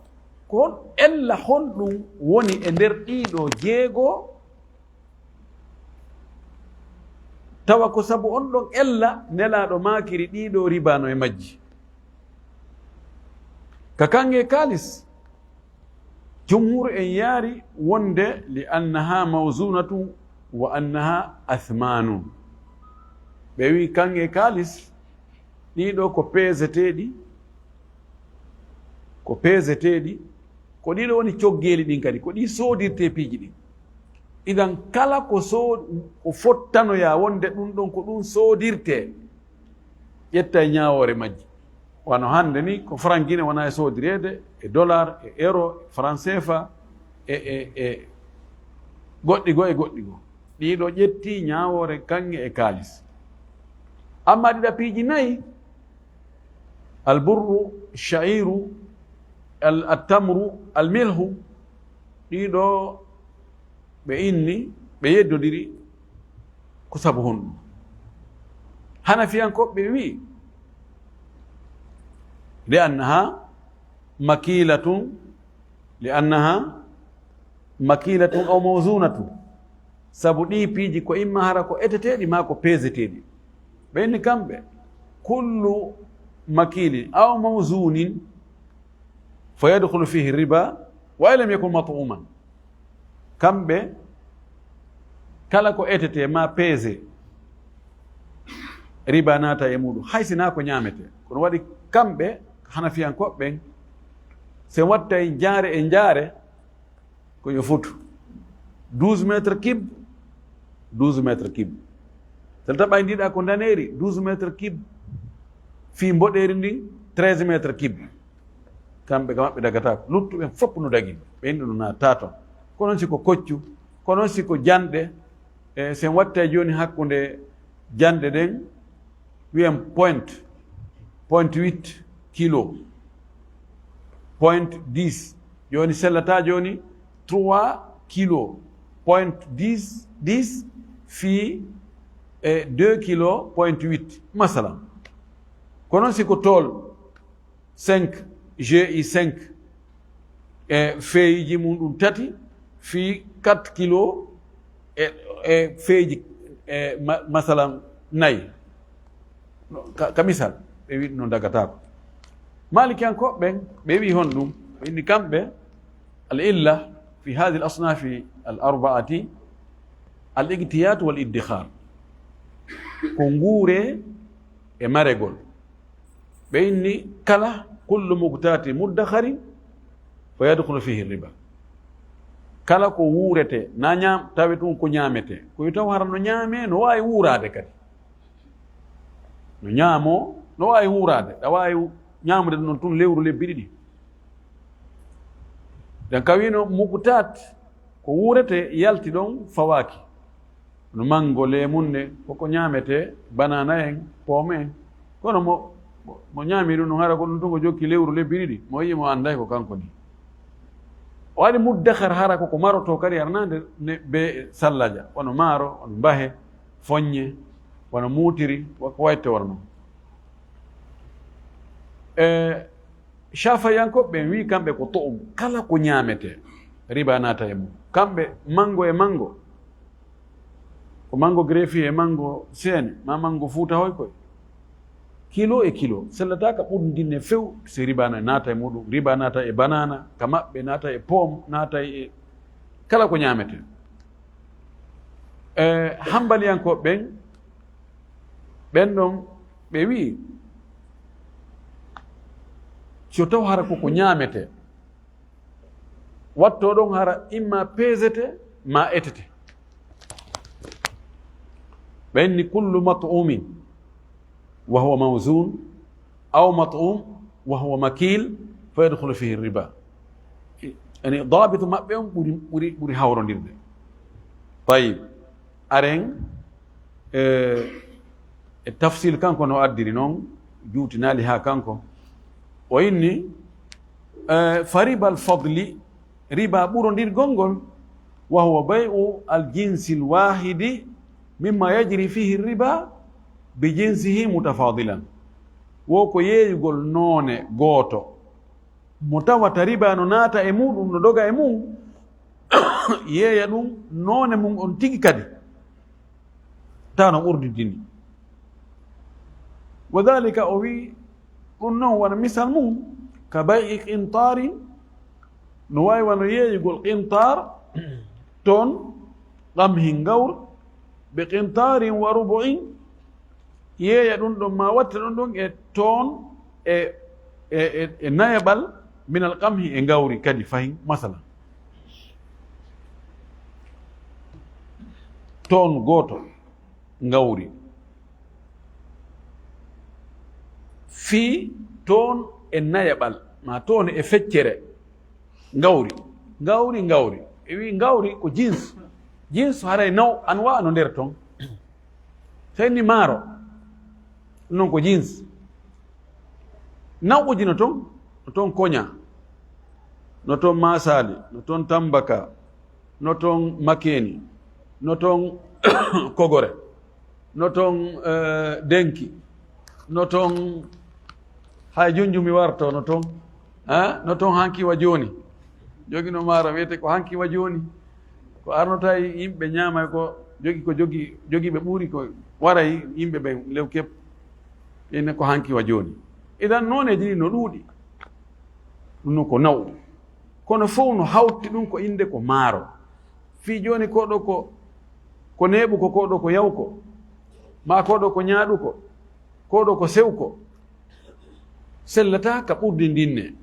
ko ella honɗum woni e nder ɗiɗo jeego tawa ko sabu on ɗon ella nelaɗo makiri ɗiɗo ribano e majji ka kange kalis jumhur en yaari wonde li annaha mawzunatu wa annaha athmanu ɓe wi kange kalis ɗiɗo ko peeseteɗi ko ɗiɗo woni coggeli ɗin kadi ko ɗi soodirte piiji ɗin idan kala ko fottanoya wonde ɗum ɗon ko ɗum soodirte ƴetta e ñawore majji wano hande ni ko franguine wona e soodirede e dollar e euro e franc CFA e goɗɗi go ɗiɗo ƴetti ñawore kanŋe e kaalis amma ɗiɗa piiji nayyi alburru shairu altamru almilhu ɗiɗo ɓe inni ɓe yeddodiri ko sabu honɗum. hanafiyankoɓe wi li'annaha makilatun aw mawzunatun, sabu ɗi piiji ko imma hara ko eteteɗi ma ko peeseteɗi. ɓenni kamɓe kullu makilin aw mawzunin fa yadkhulu fihi riba wa lam yakun mat'uman. kamɓe kala ko etete ma peese riba naata e muɗum haysina ko ñamete. kono waɗi kamɓe hanafiyankoɓɓen se wattay jaare e jaare ko yo fotu 12 métre cube 12 métre cube. so taɓa ndiɗa ko daneri 12 métre cube fi mboɗeri ndi 13 métre cube. kamɓe ka maɓɓe dagatako, luttuɓen fopp no dagi ɓenɗi no naata ton. kono siko koccu, kono siko janɗe sen watta joni hakkude janɗe ɗen wiyen point 8 kilo, point 10 joni sellata joni 3 kilo, point 10 fi 2 kilo point 8 masalan. kono siko tol 5 gi 5 feeyiji mum ɗum tati fi 4 kilo e feeji masalan 4 ka misal ɓe wi no dagatako. malikiyankoɓɓen ɓe wi hon ɗum ɓe inni kamɓe al illa fi hadi al asnafi al arbaati al igtiyat wal iddihar, ko nguure e maregol. ɓe inni kala kullu mugtati muddahari fa yadkhulu fihi riba. kala ko wuurete na ñam tawi ɗum ko ñamete, koyo taw hara no ñaame no wawi wuurade kadi, no ñaamo no wawi wuurade, ɗa wawi ñamude ɗum tun lewru lebbi ɗiɗi. den kawino mugtat ko wuurete yalti ɗon fawaki, no mango lemunne koko ñamete, banana en pomme en. kono mo ñaami ɗum no hara ko ɗum tun ko jokki lewru lebbi ɗiɗi, mo yii mo anday ko kanko ni. o waɗi muddahar hara koko maroto kadi arnade be sallaja, wono maaro, wono mbahe, foññe, wono muutiri, ko wayte warno. shafayankoɓe wi kamɓe ko to kala ko ñamete riba naata e mum. kamɓe mango e mango, ko mango greffi e mango seene ma mango fuuta hoy koye, kilo e kilo sellataka ɓurdinne few si riba naata e muɗum. riba naata e banana ka maɓɓe, naata e pomme, naata e kala ko ñamete. hambaliyankoɓe ɓen ɗon ɓe wi so taw hara koko ñamete watto ɗon hara imma peesete ma etete. ɓenni kullu mat'umin wa huwa mawzun aw mat'um wa huwa makil fa yadkhulu fihi riba. yani dabitu maɓɓe on ɓuri hawrodirde. tayib aren e tafsil kanko no addiri noon juutinali ha kanko o inni fa riba alfadli, riba ɓurodirgol ngol, wa huwa bay'u aljinsi alwahidi mimma yajri fihi riba bi jinsihi mutafadilan. wo ko yeeyugol noone gooto mo tawata riba no naata e muɗum no doga e mum yeeya ɗum noone mum on tigi kadi ta no ɓurdidini. wa dhalika o wi ɗum noon wona misal mum ka bay'i qintarin, no wawi wano yeeyugol qintar toon qamhin gawr ɓe qintarin wa rubu'in, yeeya ɗum ɗon ma watta ɗon ɗon e toon e nayaɓal min al qamhi e gawri kadi fahin. masalan toon gooto gawri fii toon e nayaɓal ma toon e feccere gawri e wi gawri ko jins haray naw anwa no nder toon. sayni maaro non ko jins nawuji no toon koña, no toon masali, no toon tambaka, no toon makeni, no toon kogore, no toon denki no toon hay jonjumi warto no toon no toon hankiwa jooni jogino maaro wiyete ko hankiwa jooni ko arnota yimɓe ñaamay ko jogiiɓe ɓuuri ko waray yimɓe ɓe lew kep ine ko hankiwa jooni idan nooneji ɗi no ɗuuɗi ɗum ko nawɗu kono fof no hawti ɗum ko inde ko maaro fii jooni koɗo ko neeɓu ko koɗo ko yawko ma koɗo ko ñaaɗuko koɗo ko sewko sellata ka ɓurdi ndinne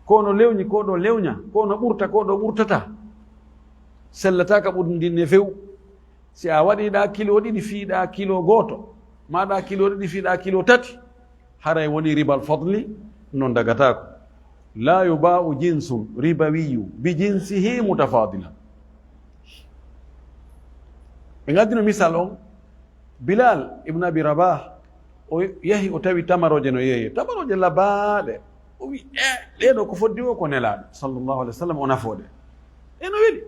kono lewñi koɗo lewña kono ɓurta koɗo ɓurtata sellata ka ɓurdi ndinne few si a waɗiɗa kilo ɗiɗi fiiɗa kilo gooto maɗa kilo ɗiɗi fiiɗa kilo tati haray woni ribal fadli non dagatako la yuba'u jinsun ribawiyu bi jinsihi mutafadila ɓe gaddino misal on Bilal ibn Abi Rabah o yahi o tawi tamaroje no yeeye tamaroje labaɗe o wi ɗeɗo ko foddi o ko nelaɗo sallllahu alih wa sallam o nafoɗe eno weeli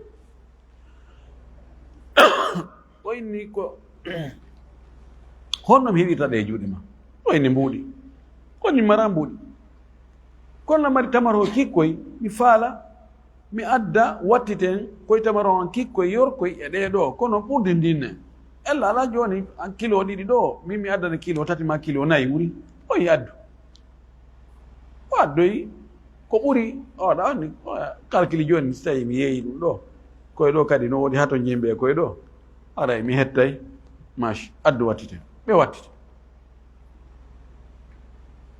o inni ko honno mi heɓirta ɗe e juuɗe ma o inni mbuuɗi konni mara mbuuɗi kono mari tamaro kikkoy mi faala mi adda wattiten koye tamaro an kikkoye yorkoy e ɗeɗo kono ɓurde ndinne ella ala joni an kilo ɗiɗi ɗo min mi addane kilo tati ma kilo nayyi wuri o yi addu o addoyi ko ɓuri oɗa ni calcule joni so tawi mi yeeyi ɗum ɗo koye ɗo kadi no woɗi hato jimɓe koye ɗo aray mi hettay mache addu wattiten ɓe wattite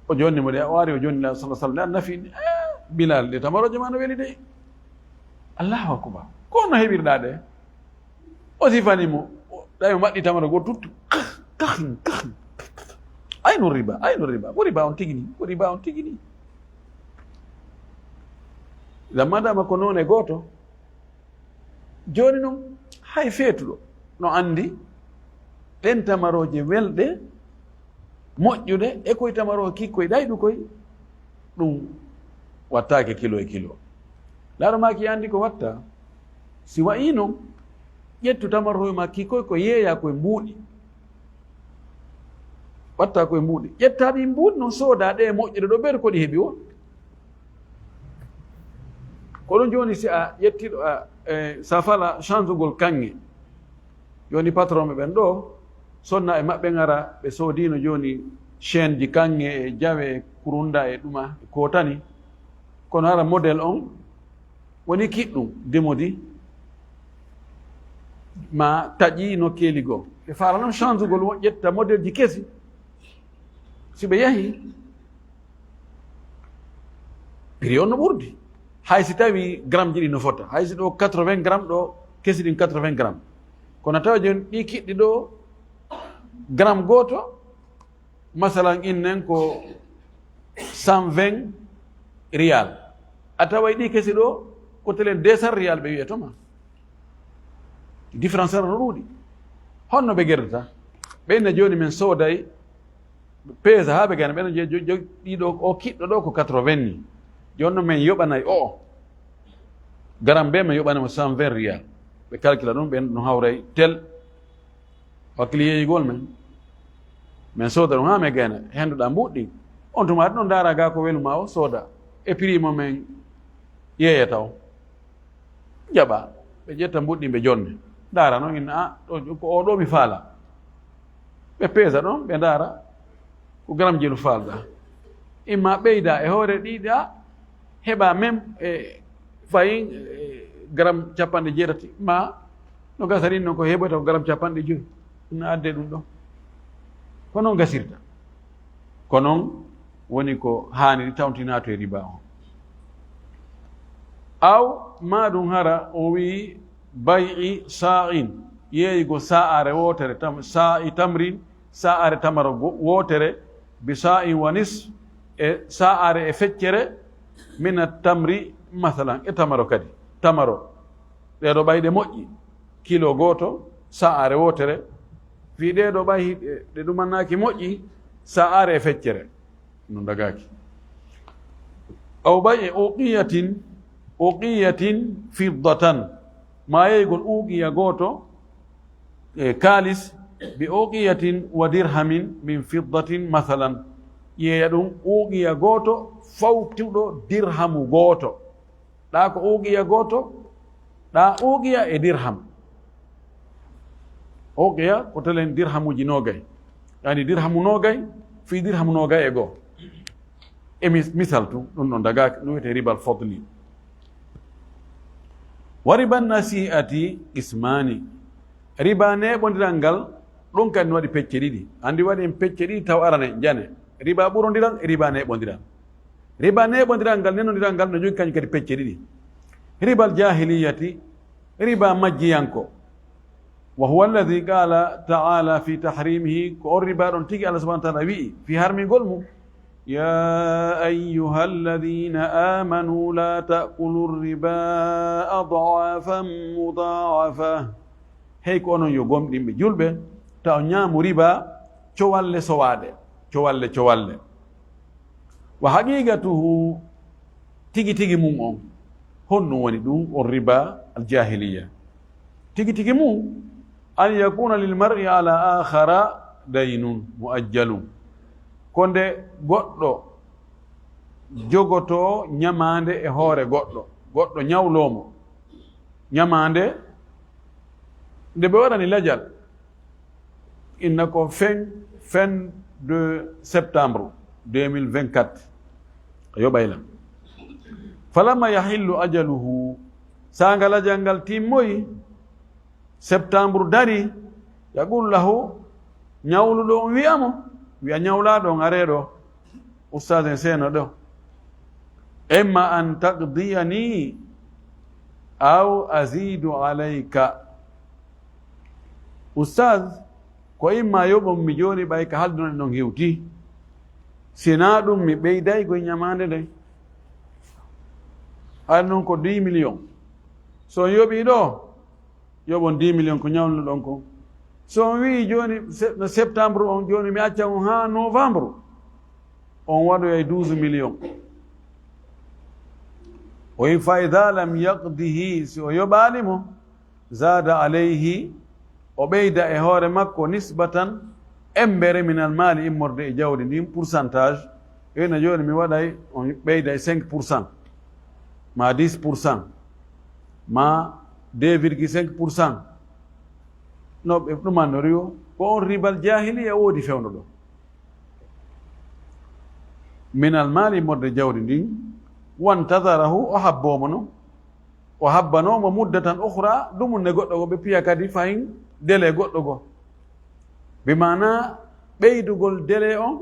o jonni mo de o ari o jonni la sa sallam an nafi Bilal de tamaroje ma no weeli de allahu akbar kono heɓirɗa ɗe o sifanimo ɗawi maɗɗi tamaro go tuttu kahin ayno riba ko riba on tigini lammadama ko noon e gooto joni noon hay feetuɗo no andi ɗen tamaroje welɗe moƴƴude e koye tamaro kikkoye ɗayɗu koye ɗum wattake kilo e kilo laaromaki andi ko watta si wayi noon ƴettu tamaro ma kikkoye ko yeeya koye mbuuɗi watta koye mbuuɗi ƴetta ɗi mbuuɗi noon sooda ɗe moƴƴude ɗo ɓeere koɗi heeɓi o ko ɗon joni si a ƴettiɗo sa fala changegol kanŋe joni patron ɓe ɓen ɗo sonna e maɓɓe ngara ɓe soodino joni chaine ji kanŋe e jawe e kurunda e ɗuma e kotani kono hara modèle on woni kiɗɗum demodi ma taƴi no keeli goo ɓe faala noon changegol ƴetta modèle ji kesi si ɓe yahi prix on no ɓurdi hay si tawi gramme ji ɗi no fota hay si ɗo 80 gramme ɗo kesi ɗin 80 gramme kono tawa joni ɗi kiɗɗi ɗo gramme goto masalan innen ko 120 riyal a taway ɗi kesi ɗo ko telen 200 riyal ɓe wiyetoma différence no ɗuuɗi honno ɓe gerdata ɓenne joni min sooday peesa ha ɓe gana ɓen ɗiɗo o kiɗɗo ɗo ko 80 ni jonno min yoɓanay o garam ɓe min yoɓanamo 120 riyal ɓe calcula ɗum ɓen no hawray tel wakkili yeeyigol men min sooda ɗum ha min gana henduɗa mbuɗɗi on tuma ɗo daara ga ko weluma o sooda e prix mo min yeeyata o jaɓa ɓe ƴetta mbuɗɗi ɓe jonne daara noon inna ɗo ko oɗo mi faala ɓe peesa ɗon ɓe daara ko gramme jelu faalɗa imma ɓeyda e hoore ɗiɗa heɓa même e fayin gramme 80 ma no gasarin noon ko heɓata ko gramme 50 ina adde ɗum ɗon ko noon gasirta ko noon woni ko haani ɗi tawtinato e riba on aw ma ɗum hara o wi bay'i sa'in yeeygo sa'are wotere sa'i tamrin sa'are tamaro wotere bi sa'in wa nis e sa'are e feccere mina tamri masalan e tamaro kadi tamaro ɗeɗo ɓayɗe moƴƴi kilo goto sa'are wotere fi ɗeɗo ɓay ɗe ɗumannaki moƴƴi sa'are e feccere no dagaki aw bay e uqiyatin fiddatan ma yeygol uqiya goto e kalis بأوقية ودرهم من فضة مثلا يدوم أوقية غوتو فوتو درهم غوتو داك أوقية غوتو دا أوقية درهم أوقية قتلين درهم جنوغي يعني درهم نوغي في درهم نوغي إغو مثال تو نون داغاك نويت ربا الفضل وربا النسيئة اسماني ربا نيبونديرانغال ɗum kadi waɗi pecce ɗiɗi andi waɗi en pecce ɗiɗi taw arane jane riba ɓurodiral riba neɓodiral riba neɓodiral ngal nenodiral ngal no jogi kañum kadi pecce ɗiɗi ribal jahiliyati riba majjiyanko wa huwa alladi qala taala fi tahrimihi ko on riba ɗon tigi allah subahana taala wi'i fi harmigol mum ya ayuha alladina amanu la takulu riba adafan mudaafa hey ko onon yo gomɗinɓe julɓe taw ñaamu riba cowalle sowaade cowalle wa haqiqatuhu tigi tigi mum on honɗum woni ɗum on riba aljahiliya tigi tigi mum an yakuna lilmar'i ala akhara daynun muajjalun ko nde goɗɗo jogoto ñamande e hoore goɗɗo ñawlomo ñamande nde ɓe waɗani lajal inna ko fin de septembre 2024 yo ɓaylam falamma yahillu ajaluhu sa lajal ngal timmoyi septembre dari yaqul lahu ñawluɗo on wiyamo wiya ñawlaɗo on areɗo oustad en seeno ɗo imma an taqdiyani aw azidu alayka oustad ko imma yoɓon mi joni ɓay ka haldunoɗe ɗon hewti sina ɗum mi ɓeyday koye ñamande nde haɗa noon ko 10 millions so yoɓi ɗo yoɓon 10 millions ko ñawluɗon ko so on wi joni no septembre on joni mi acca on ha novembre on waɗoya 12 millions o wi fa ida lam yaqdihi si o yoɓanimo zada alayhi o ɓeyda e hoore makko nisbatan embere min almali immorde e jawdi ndin pourcentage ena joni mi waɗay on ɓeyda e 5% ma 10% ma 2,5% no ɓe ɗumanno riwo ko on ribal jahiliya woodi fewno ɗo min almali immorde jawdi ndin wantadarahu o habbomo no o habbanomo muddatan ukhra ɗumum ne goɗɗo go ɓe piya kadi fayin délai goɗɗo go bi mana ɓeydugol délai on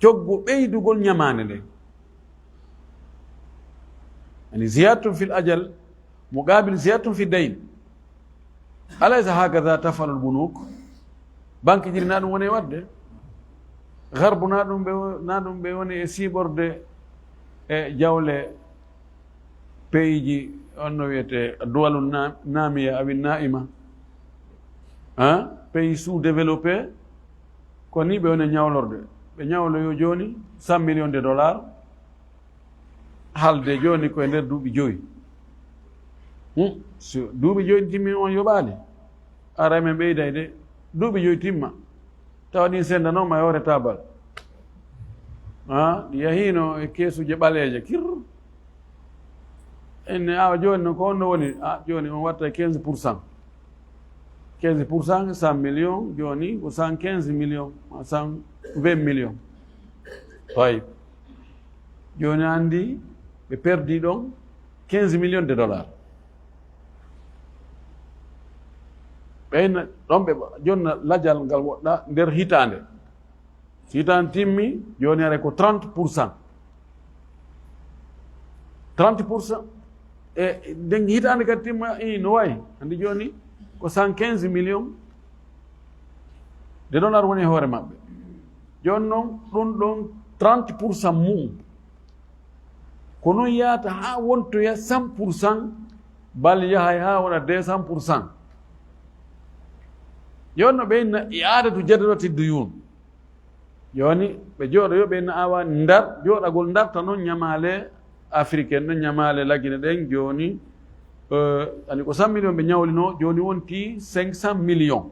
coggu ɓeydugol ñamande nde yani ziyadatun fil ajal muqabil ziyadatun fi dayn alaysa hakada tafalul bunuk banque jiri na ɗum woni e wadde garbu na ɗum ɓe woni e siɓorde e jawle pays ji on no wiyete duwalu namiya awi naima pays sous développé ko ni ɓe woni ñawlorde ɓe ñawloyo joni 100 millions de dollars halde joni koye nder duuɓi 5 so duuɓi 5 timmi on yoɓali ara men ɓeyday de duuɓi 5 timma tawa ɗin sendanoma e hoore tabal ɗi yahino e keesuje ɓaleje kir enne awa joni no ko on no woni joni on watta 15% 100 millions joni ko 115 millions 120 millions toy joni andi ɓe perdi ɗon 15 millions de dollars ɓeyna ɗon ɓe jonna lajal ngal woɗɗa nder hitande so hitande timmi joni are ko 30% e nden hitande kadi timma no wayi andi joni ko 115 millions de dollars woni hoore maɓɓe joni noon ɗum ɗon 30% mum ko noon yahata ha wontoya 100% bal yahay ha wona 200%. joni no ɓeyna i'adatu jadwati duyun joni ɓe jooɗo yo ɓeyna awa ndar jooɗagol ndarta noon ñamale africaine ɗon ñamale laggine ɗen joni ani ko 100 millions ɓe ñawlino joni wonti 500 millions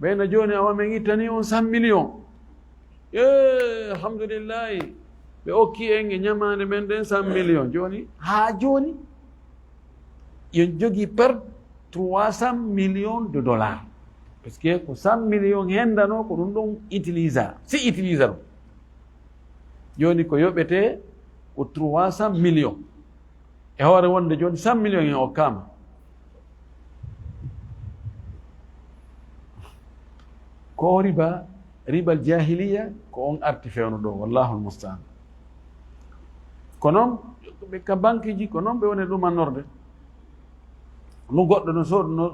ɓeyna joni awa men ittani on 100 million alhamdulillahi ɓe okki en e ñamande men ɗen 100 million joni ha joni yon jogui per 300 millions de dollars par ce que ko 100 million hendano ko ɗum ɗon utilisa si utilisa ɗum joni ko yoɓete ko 300 millions e hoore wonde joni 100 millions en okkama ko riba ribal jahiliya ko on arti fewno ɗo wallahu almustaan ko noon ɓe ka banque ji ko noon ɓe woni ɗumannorde mo goɗɗo no sooduno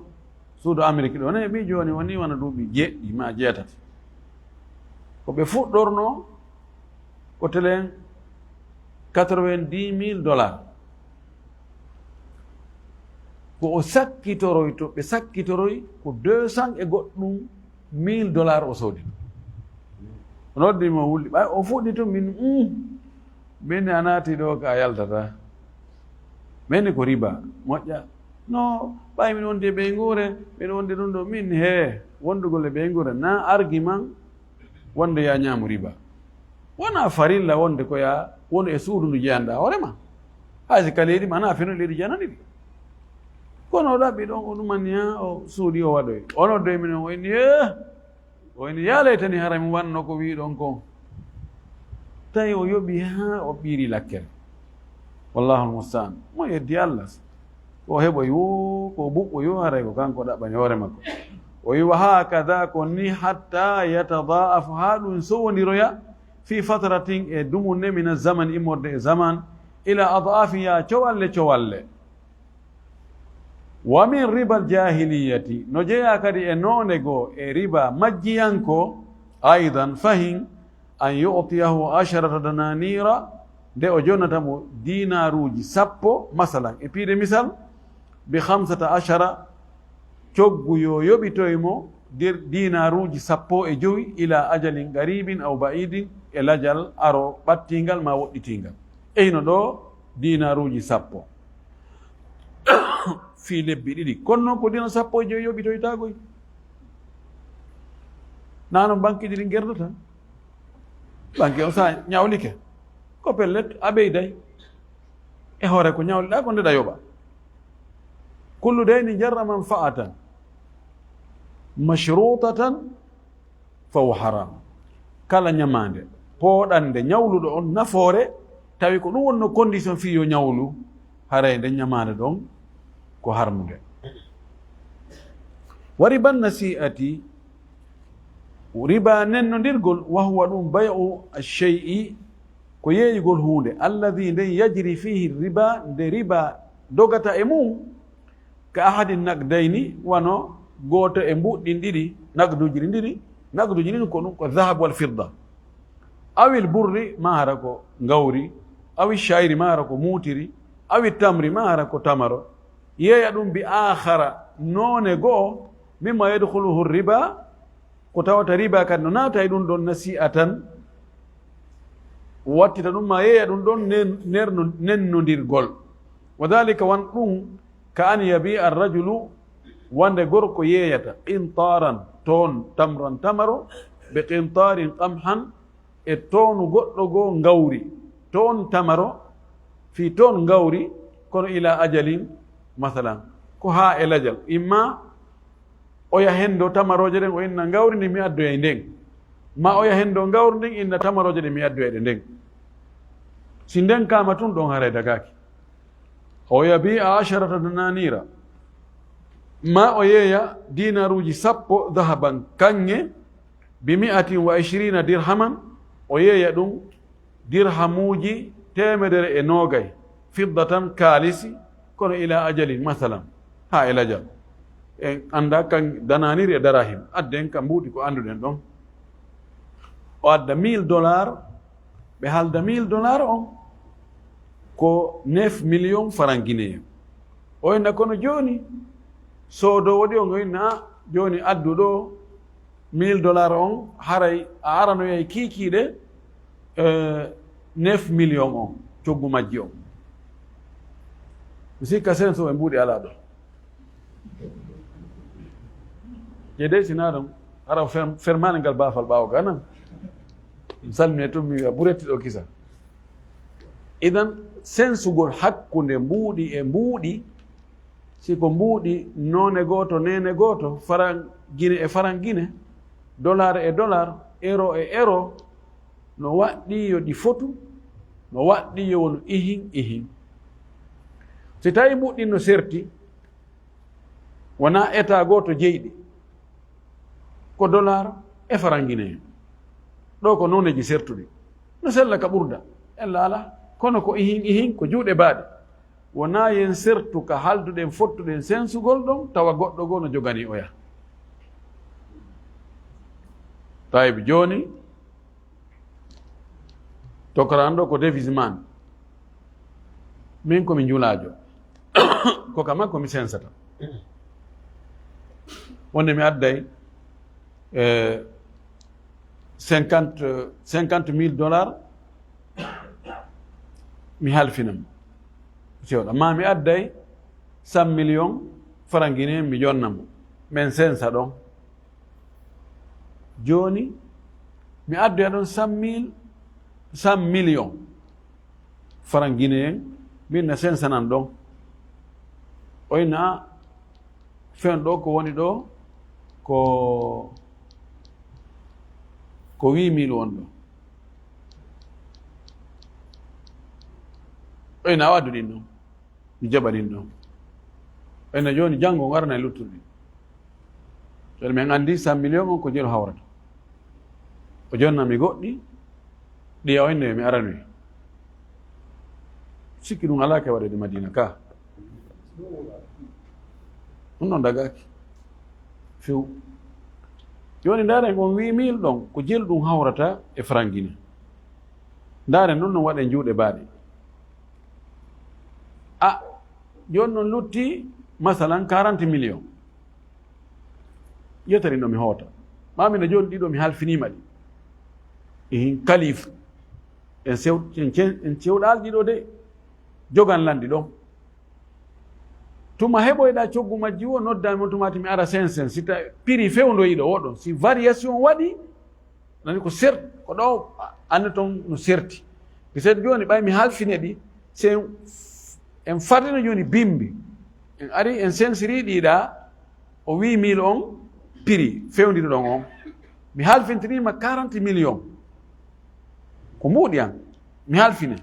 suudu Amérique ɗo ne ɓi joni woni wona duuɓi 7 ma 8 ko ɓe fuɗɗorno ko telen 90,000 dollars ko o sakkitoroy to ɓe sakkitoroy ko 200 e goɗɗum 1000 dollars o soodi noddimo wulli ɓay o fuɗɗi to min a naati ɗo ka yaltata min ko riba moƴƴa no ɓay min wonde ɓeygure min wonde ɗum ɗo min he wondugol e ɓeygure na argument wonde ya ñaamu riba wona farilla wonde ko ya woni e suudu ndu jeyanɗa hoorema haysi ka leydi mana fino leydi jananiɗi kono o ɗaɓɓi ɗon o ɗumaniya o suuɗi o waɗoy ono doy minen oyni yaalay tani hara mi wanno ko wi ɗon kon tawi o yoɓi ha o ɓiiri lakkere wallahu almustaan mo yeddi allah o heɓoy wo ko ɓuɓɓo yo haray ko kanko ɗaɓɓani hoore makko o wi wa hakada ko ni hatta yatadaafu ha ɗum sowodiroya fi fatratin e dumunne mina zaman immorde e zaman ila adafi ya cowalle wa min riba ljahiliyati no jeeya kadi e noone goo e riba majjiyanko aidan fahin an yu'tiyahu 10 dananira nde o jonnatamo dinaruji 10 masalan e piide misal bi 15 coggu yo yoɓitoymo dinaruji 15 ila ajalin qaribin aw ba'idin e lajal aro ɓattingal ma woɗɗitingal eyno ɗo dinaruji 10 fi lebbi 2 kono noon ko dina 15 yoɓitoytagoy nano banque ji ɗi gerdata banque o sa ñawlike ko pellet a ɓeyday e hoore ko ñawliɗa ko ndeɗa yoɓa kullu dayni jarra manfaatan mashrutatan fawo haram kala ñamande pooɗande ñawluɗo on nafoore tawi ko ɗum wonno condition fi yo ñawlu haray nde ñamande ɗon ko harmude wa riba nasi'ati riba nennodirgol wahuwa ɗum bayu alchey'i ko yeeyigol hunde alladi nden yajri fihi riba nde riba dogata e mum ka ahadi nagdayni wano gooto e mbuɗɗin 2 nagduji ɗi nagduji ɗin ko ɗum ko dhahab wal fidda awil burri mahara ko gawri awi shayri mahara ko muutiri awi tamri mahara ko tamaro yeeya ɗum bi akhara noone goo mimma yadkhuluhu riba ko tawata riba kadi no naata e ɗum ɗon nasi'a tan wattita ɗum ma yeeya ɗum ɗon nennodirgol wa dhalika wan ɗum ka an yabi arrajulu wande gorko yeeyata qintaran toon tamran tamaro ɓe qintarin qamhan e toonu goɗɗo goo ngawri toon tamaro fi toon ngawri kono ila ajalin masalan ko ha e lajal imma oya hendo tamaroje ɗen o inna ngawri ndi mi addoya e nden ma oya hendo ngawri ndin inna tamaroje ɗe mi addoya ɗe nden si nden kama tun ɗon haray dagaki o yabi 10 dananira ma o yeeya dinaruji 10 dahaban kanŋe bi 120 dirhaman o yeeya ɗum dirhamuji 120 fiddatan kaalisi kono ila ajalin masalan ha e lajal en anda kan dananiri e darahim adden ka mbuuɗi ko anduɗen ɗon o adda $1000 ɓe haalda $1000 on ko 9 millions francs guinéen o inna kono joni soodo waɗi on o inna joni adduɗo $1000 on haray a aranoyay kiikiiɗe 9 millions on coggu majji on mi sikka sen so ɓe mbuuɗi ala ɗo jedey sina ɗum ara fermane ngal bafal ɓawo ganan salmine tum mi wiya ɓuretti ɗo kisa idan sensugol hakkunde mbuuɗi e mbuuɗi siko mbuuɗi none goto nene goto farangine e farangine dollar e dollar euro e euro no waɗɗi yo ɗi fotu no waɗɗi yo wono ihin si tawi mbuɗɗi no serti wona état goto jeyɗi ko dollar e farangine ɗo ko noneji sertuɗi no sella ka ɓurda ella ala kono ko ihin ko juuɗe baaɗe wona yen sertu ka halduɗen fottuɗen sensugol ɗon tawa goɗɗo goo no jogani oya tawi joni tokoran ɗo ko devise man min komi njulajo ko ka makko mi sensata wonde mi adday 50,000 $, mi halfinam cewɗa ma mi adday 100 millions farangine mi jonnamo min sensa ɗon joni mi addoya ɗon 100 millions farangine en min no sensanan ɗon oyna fen ɗo ko woni ɗo ko 8,000 won ɗo oyna a waddu ɗin ɗon mi jaɓa ɗin ɗon oyna joni janngo garna e luttuɗi so min anndi 100 millions on ko jelo hawrata o jonnami goɗɗi ɗiya oyne mi aranoyi sikki ɗum alake waɗede madina ka ɗum ɗon dagaki few joni ndaren on 8,000 ɗon ko jelu ɗum hawrata e frangine ndaren ɗum ɗon waɗe juuɗe baaɗe joni noon lutti masalan 40 millions yetari no mi hoota mamino joni ɗiɗo mi halfinima ɗi ehin kalif en cewɗal ɗiɗo de jogan landi ɗon tuma heɓoyɗa coggu majji o noddami on tumati mi ara sensen si prix fewdoyiɗo oɗon si variation waɗi nani ko sert ko ɗo ande toon no serti peut-être joni ɓay mi halfine ɗi se en fardino joni bimbi en ari en sensiri ɗiɗa o 8,000 on prix fewdiɗo ɗon on mi halfintinima 40 millions ko mbuuɗi an mi halfine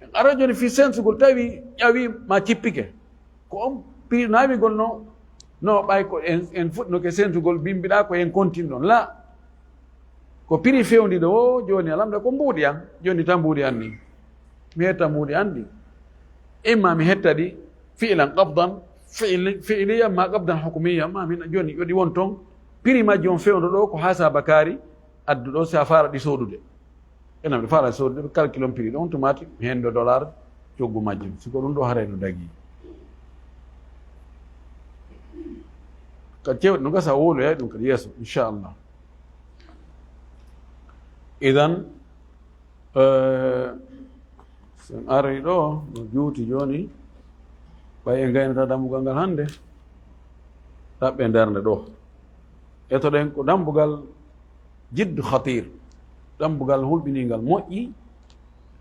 en ara joni fi sensugol tawi ƴawi ma cippike ko on prix nawigol no ɓay ko en fuɗɗinoke sensugol bimbiɗa ko en continue ɗon la ko prix fewdiɗo o joni alamda ko mbuuɗi an joni tan mbuuɗi an ni mi hetta mbuuɗi an ɗi imma mi hetta ɗi fiilan qabdan fiiliya ma qabdan hukumiya ma min joni yoɗi won toon prix majji on fewdo ɗo ko ha sabakari adduɗo sa fara ɗi sodude enam ɗi fara sodude ɓe calculon prix ɗon tumati mi hendo dollar coggu majjum siko ɗum ɗo harayno dagui ka cewɗi no gasa woloyay ɗum kadi yeeso inchallah idan sen ari ɗo no juuti joni ɓay e gaynata dambugal ngal hannde ɗaɓɓe ndernde ɗo etoɗen ko dambugal jiddu khatir dambugal hulɓiningal moƴƴi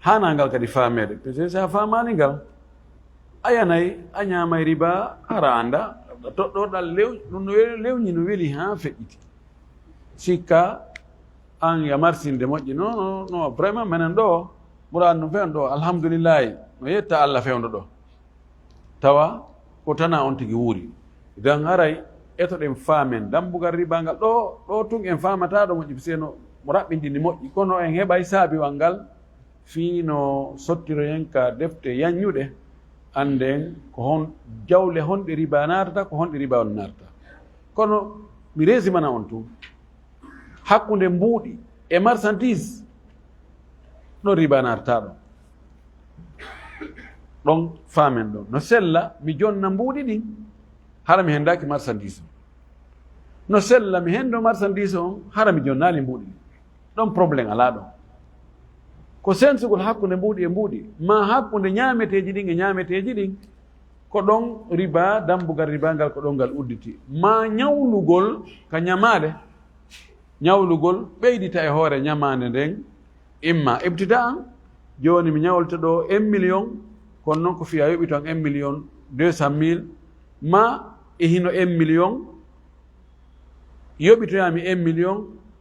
hanangal kadi famede peut-être sa famani ngal a yanayi a ñamay riba hara anda toɗɗoɗal ɗum no lewñi no weeli ha feƴƴiti sikka an yamarsinde moƴƴi no vraiment minen ɗo ɓuran no fewn ɗo alhamdoulillahi no yetta allah fewndo ɗo tawa ko tana on tigi wuuri idan haray etoɗen faamen dambugal ribangal ɗo tun en famataɗo moƴƴi piseno mo raɓɓindini moƴƴi kono en heɓay saabiwal ngal fii no sottiroyen ka defte yanñuɗe anden ko hon jawle honɗe riba narata ko honɗe riba on narata kono mi resimana on tun hakkunde mbuuɗi e marchandise ɗon riba narata ɗon faamen ɗon no sella mi jonna mbuuɗi ɗin hara mi hendaki marchandise o no sella mi hendo marchandise on hara mi jonnali mbuuɗi ɗin ɗon probléme ala ɗon ko sensugol hakkunde mbuuɗi e mbuuɗi ma hakkunde ñaameteji ɗin e ñaameteji ɗin ko ɗon riba dambugal riba ngal ko ɗon ngal udditi ma ñawlugol ka ñamade ñawlugol ɓeydita e hoore ñamande nden imma ibtida an joni mi ñawlta ɗo 1 million kono noon ko fiya yoɓi ton 1 million 200 000 ma e hino 1 million yoɓitoyami 1 million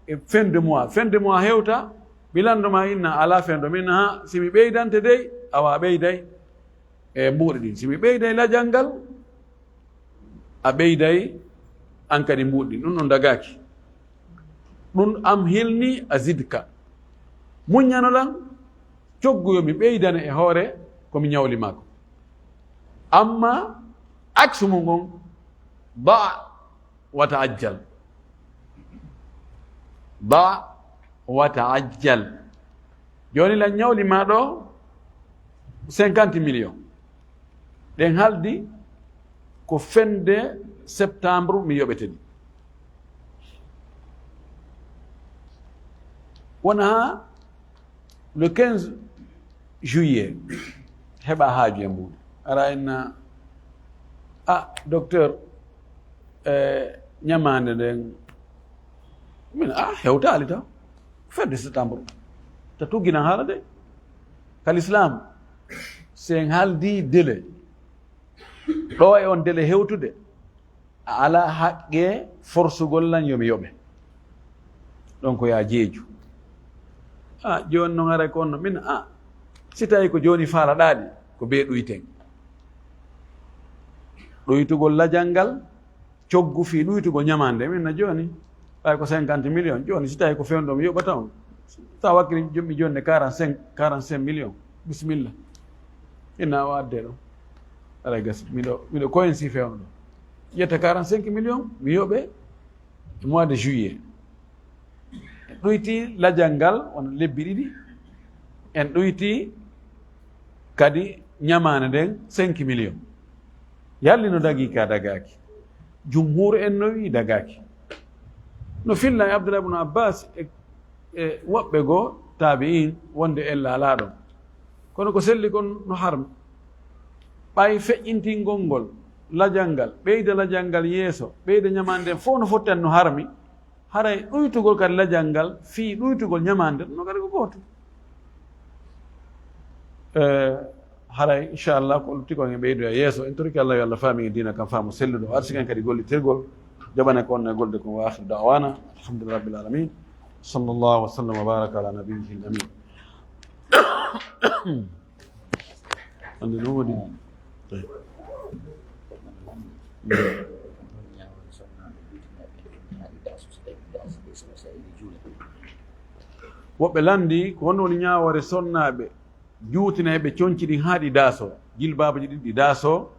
e fin de mois hewta bilandoma inna ala fin de min ha simi ɓeydante dey awa ɓeyday e mbuuɗe ɗin simi ɓeyday lajal ngal a ɓeyday an kadi mbuuɗe ɗin ɗum ɗon dagaki ɗum am hilni a zidka muññanolan cogguyomi ɓeydana e hoore komi ñawlimako amma axe mum on ba wata ajjal joni lan ñawlima ɗo 50 millions ɗen haldi ko fende septembre mi yoɓetedi wona ha le 15 juillet heɓa haaju e mbuɗi ara enna docteur ñamande nden min hewtali taw ferde septembre ta tuggina haala de kalislam sen haaldi délai ɗo e on délai hewtude a ala haqqe forsugol lan yomi yoɓe ɗon ko ya jeeju joni noon ara ko onno min si tawi ko joni faalaɗaɗi ko be ɗuyten ɗoytugol lajal ngal coggu fi ɗuytugol ñamande minna joni ɓay ko 50 millions joni si tawi ko fewno ɗo mi yoɓata on sa wakkili jommi jonde 45 millions bisimilla inna o adde ɗo aɗa gasi miɗo coinci fewno ɗo ƴetta 45 millions mi yoɓe e mois de juillet en ɗoyti lajal ngal wona lebbi ɗiɗi en ɗoyti kadi ñamande nden 5 millions yalli no dagui ka dagaki jumhur en no wi dagaki no filla e Abdullah ibn Abbas e woɓɓe goo tabi'in wonde en laalaɗon kono ko selli kon no harmi ɓay feƴƴintingol ngol lajal ngal ɓeyda lajal ngal yeeso ɓeyda ñamande nden fof no fotten no harmi haray ɗuytugol kadi lajal ngal fii ɗuytugol ñamande no kadi ko gooto haray inchallah ko luttikon e ɓeydoya yeeso en torki Allah yo Allah faami e dina kam faamu selluɗo arsiken kadi gollitirgol jaɓane ko onne golde kon wa akhiru da'wana alhamdulillah rabbil alamin sallallahu wa sallam wa baraka ala nabiyyihi amin ande no wodi woɓɓe landi ko won woni ñawore sonnaɓe juutineɓe coñci ɗin haa ɗi daaso jilbabaji ɗin ɗi daaso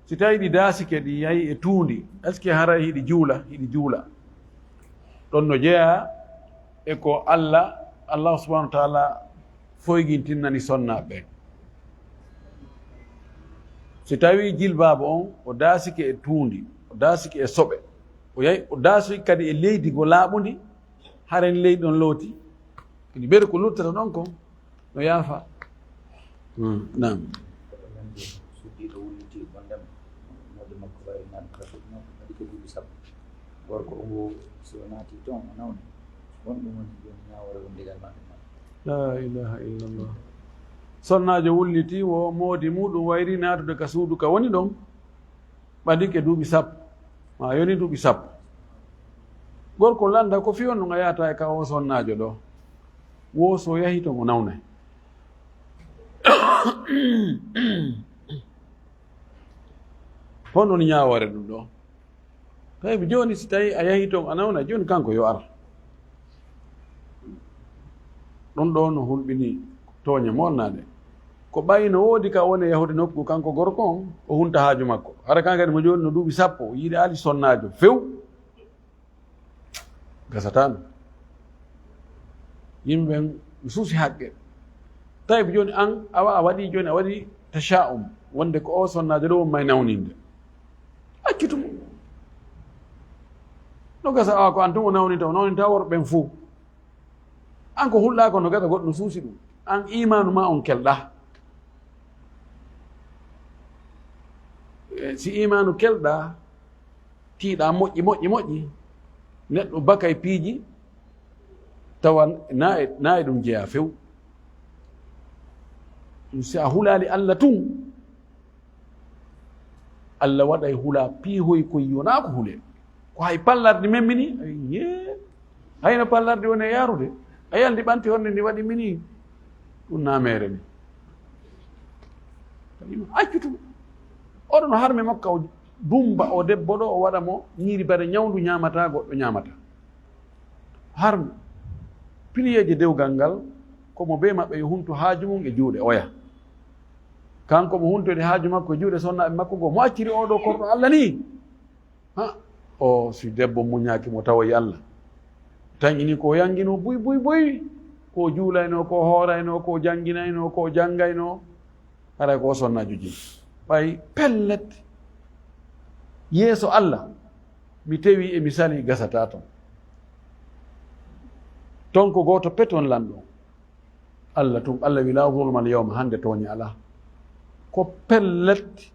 si tawi ɗi daasike ɗi yahi e tuundi est ce que haray hiɗi juula ɗon no jeeya e ko allah subahanahu wa taala foyguintinnani sonnaɓe si tawi jilbaba on o daasike e tuundi o daasike e soɓe o yahi o daasoy kadi e leydi go laaɓundi haren leydi ɗon looti kadi ɓeɗe ko luttata ɗon ko no yaafa nam suɗɗiɗo wulliti gondem mode makko ɓari nan kasuɗno waɗi ko duuɓi sappo gorko o so naati toon o nawni won ɗum woni joni ñawore ko ndigal maɓɓe la ilaha illallah sonnajo wulliti wo moodi muɗum wayri naatude ka suudu ka woni ɗon ɓadike duuɓi sappo ma yoni duuɓi sappo gorko landa ko fiyon ɗum a yahata e ka o sonnajo ɗo wo so yahi ton o nawnay honɗon ñawore ɗum ɗo tawi joni si tawi a yahi toon a nawna joni kanko yo ar ɗon ɗo no hulɓini tooñe molnade ko ɓayi no woodi ka woni yahude nokku kanko gorko on o hunta haaju makko hara kan kadi mo joni no duuɓi sappo yiide ali sonnajo few gasatano yimɓe suusi haqqe tawi joni an a waɗi joni a waɗi tacha'um wonde ko o sonnajo ɗo won may nawninde accutumo no gasa awa ko an tun o nawninta worɓen fuu an ko hulɗa ko no gasa goɗɗo suusi ɗum an imanu ma on kelɗa si imanu kelɗa tiiɗa moƴƴi neɗɗo bakay piiji tawan na e ɗum jeeya few si a hulali Allah tun Allah waɗay hula piihoy koye yona ko hule ko hay pallarde memmini ye hayno pallarde woni e yarude a yaldi ɓanti honde ndi waɗi mini ɗum namere ni accutu oɗon harme makka o dumba o debbo ɗo o waɗa mo ñiiri bare ñawdu ñamata goɗɗo ñamata harme piliyeje dewgal ngal komo be maɓɓe yo hunto haaju mum e juuɗe oya kanko mo huntode haaju makko e juuɗe sonnaɓe makko go mo acciri oɗo korɗo Allah ni ha o si debbo muñaki mo tawoyi Allah tan ini ko yangino buy ko juulayno ko hoorayno ko janginayno ko janggayno haray ko sonnajo jini ɓay pellet yeeso Allah mi tewi e mi sali gasata ton ko goto peton lanɗo Allah tum Allah wi la zulma al yawma hande toñi ala ko pellet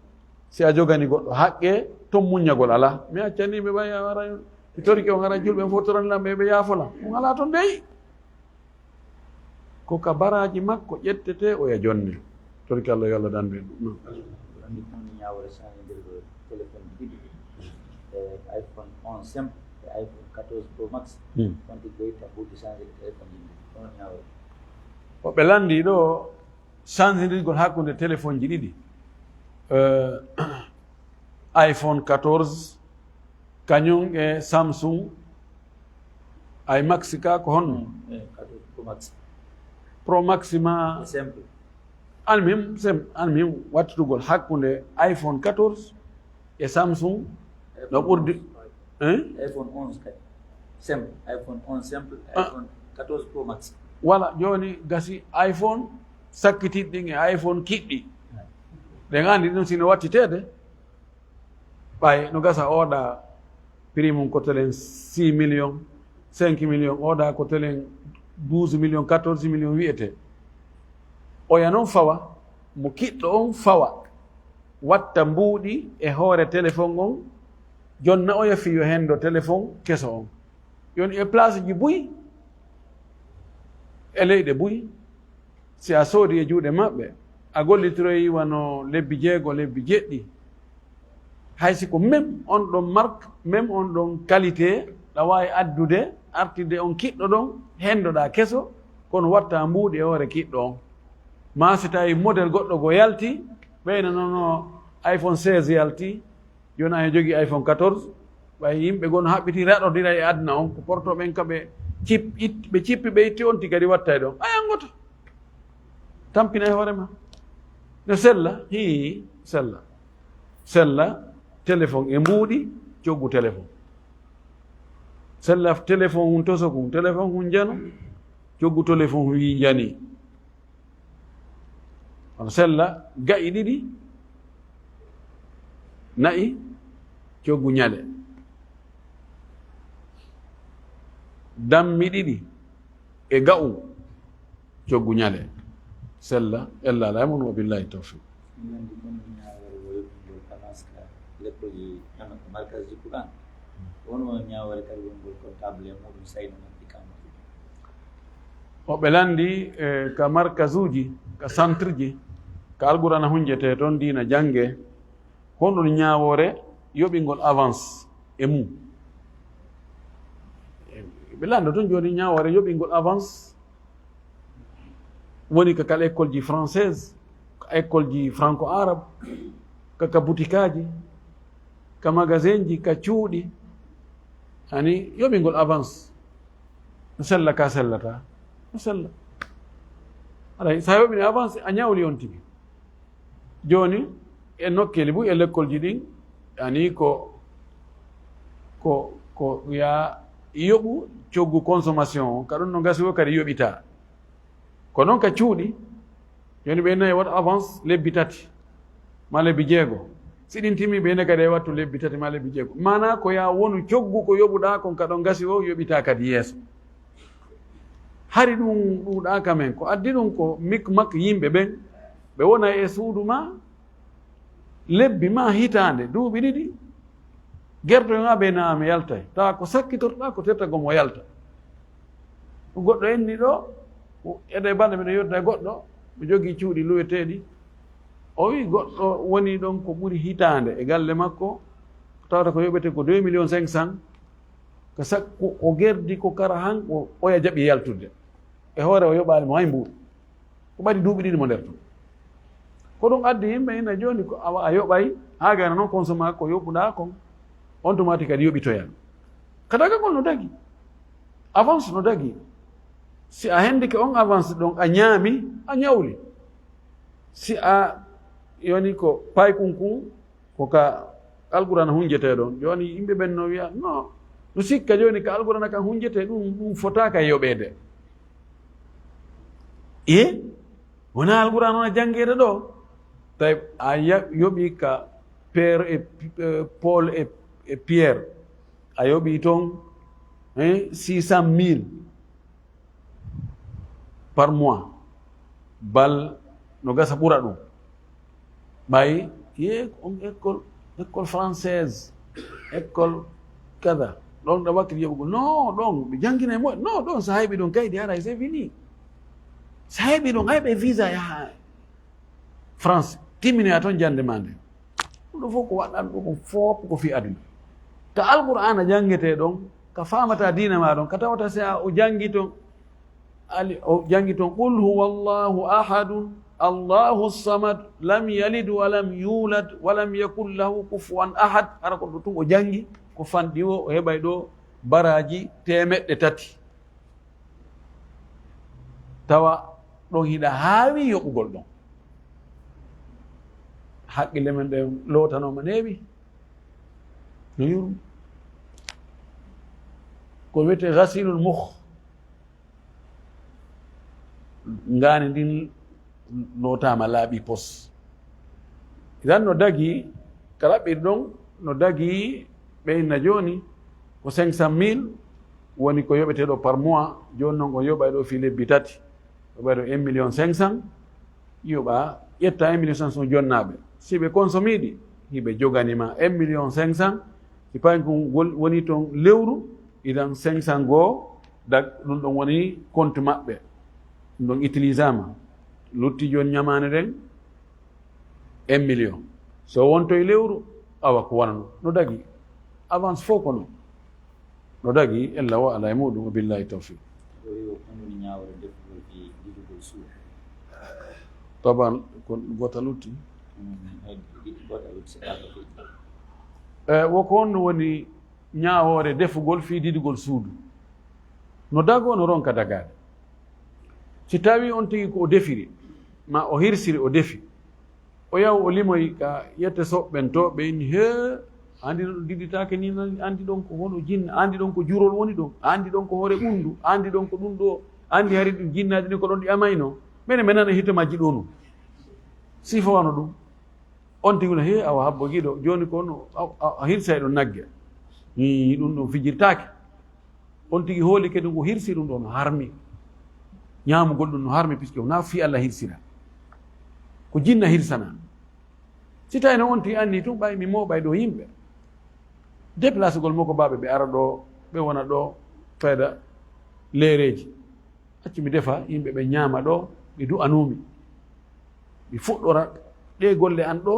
si a jogani goɗɗo haqqe ton muññagol ala mi accani ɓe ɓay ara mi toriki o gara julɓe fotoranlam ɓe yaafola ɗum ala toon dey ko ka baraji makko ƴettete oya jonne toriki Allah yo Allah dandu en ɗum ñawore changedir téléphone ɗiɗi iPhone 11 simple e iPhone 14 Pro Max wonti goyta ɓurdi changede téléphone ɗiɗi ɗon ñawore o ɓe landi ɗo changedirgol hakkude téléphone ji ɗiɗi iPhone 14 kañum e Samsung ay Max ka ko honno 14 Pro Max Pro Max ma simple almim wattutugol hakkude iPhone 14 e Samsung no ɓurdi iPhone 11 kadi simple iPhone 11 simple iPhone 14 Pro Max wala joni gasi iPhone sakkitiɗɗin e iPhone kiɗɗi ɗe gandi ɗum sino wattitede ɓay no gasa oɗa prix mum ko telen 6 millions 5 millions oɗa ko telen 12 millions 14 millions wiyete oya noon fawa mo kiɗɗo on fawa watta mbuuɗi e hoore téléphone on jonna oya fiyo hendo téléphone keso on yoni e place ji buy e leyɗe buy si a soodi e juuɗe maɓɓe a gollitiroyi wano lebbi 6 lebbi 7 haysi ko même on ɗon marque même on ɗon qualité ɗa wawi addude artide on kiɗɗo ɗon hendoɗa keso kono watta mbuuɗi e hoore kiɗɗo on ma si tawi modèle goɗɗo go yalti ɓeyna noono iPhone 16 yalti joni a jogui iPhone 14 ɓay yimɓe gono haɓɓiti raɗodira e aduna on ko portoɓen kaɓe ɓe cippi ɓe itti on ti kadi watta e ɗon ayangoto tampina e hoorema no sella sella téléphone e mbuuɗi coggu téléphone sella téléphone hun toso kum téléphone hun jano coggu téléphone hun wi jani kono sella gaƴi ɗiɗi nayi coggu ñale dammi ɗiɗi e ga'u coggu ñale sella ella ala mon wa billahi tawfiq lekkoji nana ko markaz ji Qur'an wono ñawore kadi wongol comptable e muɗum sayno natti kam o ɓe landi ka markaz uji ka centre ji ka alqur'ana hunjete toon dina jange honɗon ñawore yoɓingol avance e mum ɓe lando toon joni ñawore yoɓingol avance woni ka kala école ji française ka école ji franco arabe kaka boutique aji ka magasin ji ka cuuɗi ani yoɓingol avance no sella ka sellata no sella alay sa yoɓini avance a ñawli on tigi joni e nokkeli bu e l'école ji ɗin ani ko ya yoɓu coggu consommation ka ɗum no gasi o kadi yoɓita ko noon ka cuuɗi joni ɓe nayi waɗa avance lebbi 3 ma lebbi 6 siɗin timi ɓene kadi e wattu lebbi 3 ma lebbi 6 mana ko ya wonu coggu ko yoɓuɗa kon ka ɗon gasi o yoɓita kadi yeeso hari ɗum ɗuɗa kamen ko addi ɗum ko makko yimɓe ɓen ɓe wona e suudu ma lebbi ma hitande duuɓi 2 guertoy ma ɓe naami yaltay tawa ko sakkitorɗa ko tettagomo yalta goɗɗo enni ɗo eɗe balɗe mbiɗo yodda goɗɗo mi jogii cuuɗi luweteeɗi o wi goɗɗo woni ɗon ko ɓuri hitaande e galle makko tawata ko yoɓete ko 2 millions 500 ko sakko o gerdi ko kara han o oya jaɓi yaltude e hoore o yoɓaali mo hay mbuuɗ ko ɓadi duuɓi ɗiɗi mo nder ton ko ɗum addi yimɓe ina jooni ko a yoɓay haa gayna noon consomma ko yoɓuɗaa kon on tomati kadi yoɓitoya kadaga gol no dagi avance no dagi si a hendike on avance ɗon a ñaami a ñawli si a yoni ko paykunkun koka alqurana hunjete ɗon joni yimɓe ɓen no wiya non no sikka joni ko alqurana kan hunjete ɗum fotaka e yoɓede wona alqurana ona jangede ɗo tawi a yoɓi ka père et Paul et Pierre a yoɓi toon 600 000 par mois bal no gasa ɓura ɗum ɓayi on école française école kada ɗon ɗa wakkiti yoɓugo non ɗon ɓe jangguina e moƴ non ɗon so hayɓi ɗon kaydi ara c'est fini so hayɓi ɗon hayɓe visa yaha France timminoya toon jande ma nde ɗum fof ko waɗɗan ɗum fof ko fi aduna to alqur'ana jangete ɗon ka famata dina ma ɗon ka tawata si o jangi toon o jangi toon qul huwa allahu ahadun allahu samad lam yalid walam yulad walam yakun lahu kufuwan ahad ara ko ɗo tun o jangi ko fanɗi o heɓay ɗo baraji 300 tawa ɗon hiɗa haawi yoɓugol ɗon haqqille men ɗe lootanoma neeɓi no yurum ko wiyete gasilul mukh ngani ndin lootama laaɓi pos idan no dagi ka raɓɓiɗ ɗon no dagi ɓeyna joni ko 500 000 woni ko yoɓeteɗo par mois joni noon o yoɓay ɗo fi lebbi 3 yoɓay ɗo 1 million 500 yoɓa ƴetta 1 million 500 jonnaɓe si ɓe consomiɗi hiɓe joganima 1 million 500 si payi ko woni toon lewru idan 500 goo dag ɗum ɗon woni compte maɓɓe ɗum ɗon utilisama lutti joni ñamane ɗen 1 million so wonto e lewru awa ko wonano no dagi avance fof ko noon no dagi ella wa ala e muɗum billahi tawfiq taban ko gota lutti woko on woni ñaawore defugol fi didugol suudu no dago no ronka dagade si tawi on tigi ko o defiri ma o hirsiri o defi o yaw o limoy ka yette soɓɓen to ɓe inni he andi ɗon diditake ni andi ɗon ko hono jinna andi ɗon ko jurol woni ɗon andi ɗon ko hoore ɓundu andi ɗon ko ɗum ɗo andi hari ɗum jinnaji ɗi ko ɗon ɗi amayno mene mi nana hitemaji ɗo no sifa wano ɗum on tigi no he awa habbo giɗo joni ko no a hirsa e ɗon nagge ɗum ɗon fijirtake on tigi hooli kadi ko hirsi ɗum ɗo no harmi ñamugol ɗum no harmi puisque wona fi Allah hirsira ko jinna hirsana si tawi no on tigi anni tun ɓay mi moɓay ɗo yimɓe déplace gol makko baɓe ɓe ara ɗo ɓe wona ɗo fayda leereji acci mi defa yimɓe ɓe ñaama ɗo ɓe du'anumi mi fuɗɗora ɗe golle an ɗo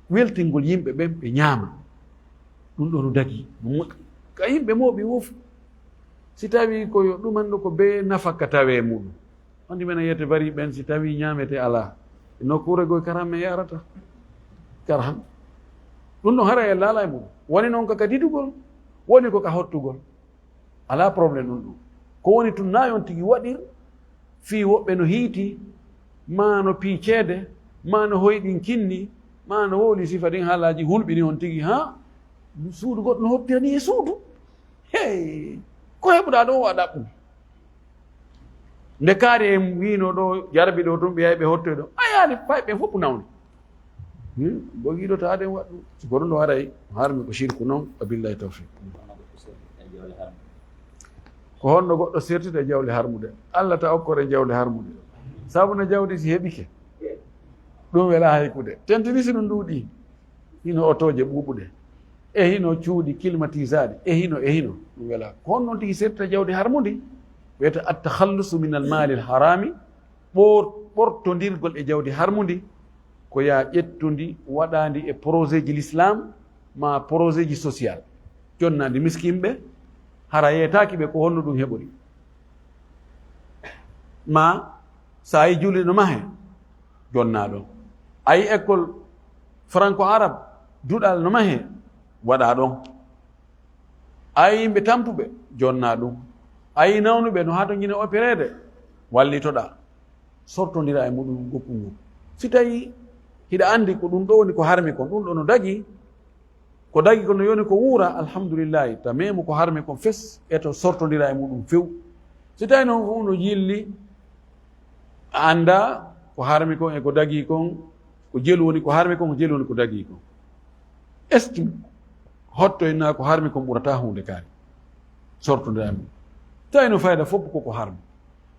weltingol yimɓe ɓen ɓe ñaama ɗum ɗo no dagi ka yimɓe moɓi wof si tawi koyo ɗumanɗo ko be nafakka tawe muɗum andi men yiyete bari ɓen si tawi ñamete ala nokkure goye karam me yarata karam ɗum ɗon hara e laala e muɗum woni noon kaka didugol woni koka hottugol ala probléme ɗum ɗum ko woni tun nayi on tigi waɗir fi woɓɓe no hiiti ma no pii ceede ma no hoyɗin kinni ma no wowli sifa ɗin haalaji hulɓini on tigi ha suudu goɗɗo no hoppirani e suudu hey ko heɓuɗa ɗo a ɗaɓɓum nde kaari en wino ɗo jarbi ɗo tun ɓe yahi ɓe hottoy ɗo a yaani fay ɓe fof nawni bogiɗo taaden waɗ ɗum siko ɗum ɗo haray harmi ko shirku noon wa billahi tawfiq ko honno goɗɗo sertita e jawle harmude Allah ta okkore jawle harmude sabu no jawdi si heɓike ɗum wela haykude tentini si ɗum ɗuuɗi hino otoje ɓuuɓuɗe e hino cuuɗi climatisade e hino ɗum wela ko honnoon tigi sertita jawdi harmude wiyata attakhallusu min almali alharami ɓortodirgol e jawdi harmundi ko ya ƴettundi waɗandi e projet ji l'islam ma projet ji social jonnandi miskimɓe hara yeetaki ɓe ko honno ɗum heɓori ma sa yi julli no mahe jonna ɗon ayi école franco arabe duɗal no mahe waɗa ɗon ayi yimɓe tampuɓe jonna ɗum ayi nawnuɓe no ha to guine opérede wallitoɗa sortodira e muɗum goppu ngu si tawi hiɗa andi ko ɗum ɗo woni ko harmi kon ɗum ɗo no dagi ko dagi ko no yoni ko wuura alhamdulillahi ta memo ko harmi kon fes eto sortodira e muɗum few si tawi noon fu no yilli a anda ko harmi kon e ko dagi kon ko jelu woni ko harmi kon ko jelu woni ko dagi kon estime hottoyna ko harmi kon ɓurata hunde kaari sortodira e muɗum tawi no fayda fof koko harmi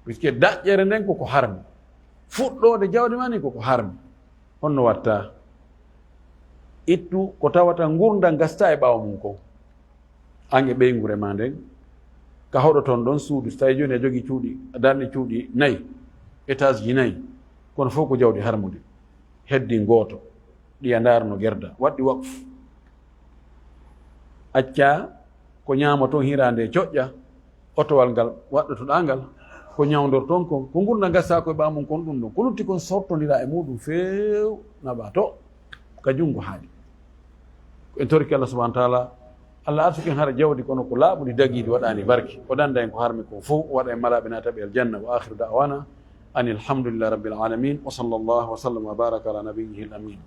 puisque daƴƴere nden koko harmi fuɗɗode jawdi mani koko harmi honno watta ittu ko tawata gurdal gasta e ɓawa mum ko an e ɓeygure ma nden ka hoɗo toon ɗon suudu so tawi joni a jogui cuuɗi darɗe cuuɗi 4 étage ji 4 kono fof ko jawdi harmude heddi gooto ɗiya darno guerda waɗɗi waqf acca ko ñama toon hirande coƴƴa otowal ngal waɗɗotoɗa ngal ko ñawdor toon kon ko gurdal gasta koye ɓamum kon ɗum ɗon ko lutti kon sortodira e muɗum few naɓa to ka jungo haaɗi en torki Allah subahana taala Allah arsuken hara jawdi kono ko laaɓuɗi daguidi waɗani barke o ɗanda en ko harmi ko fof waɗa e malaɓe nataɓe aljanna wa akhiru da'wana an alhamdulillahi rabbil alamin wa sallallahu wa sallam wa baraka ala nabiyyihi al amin.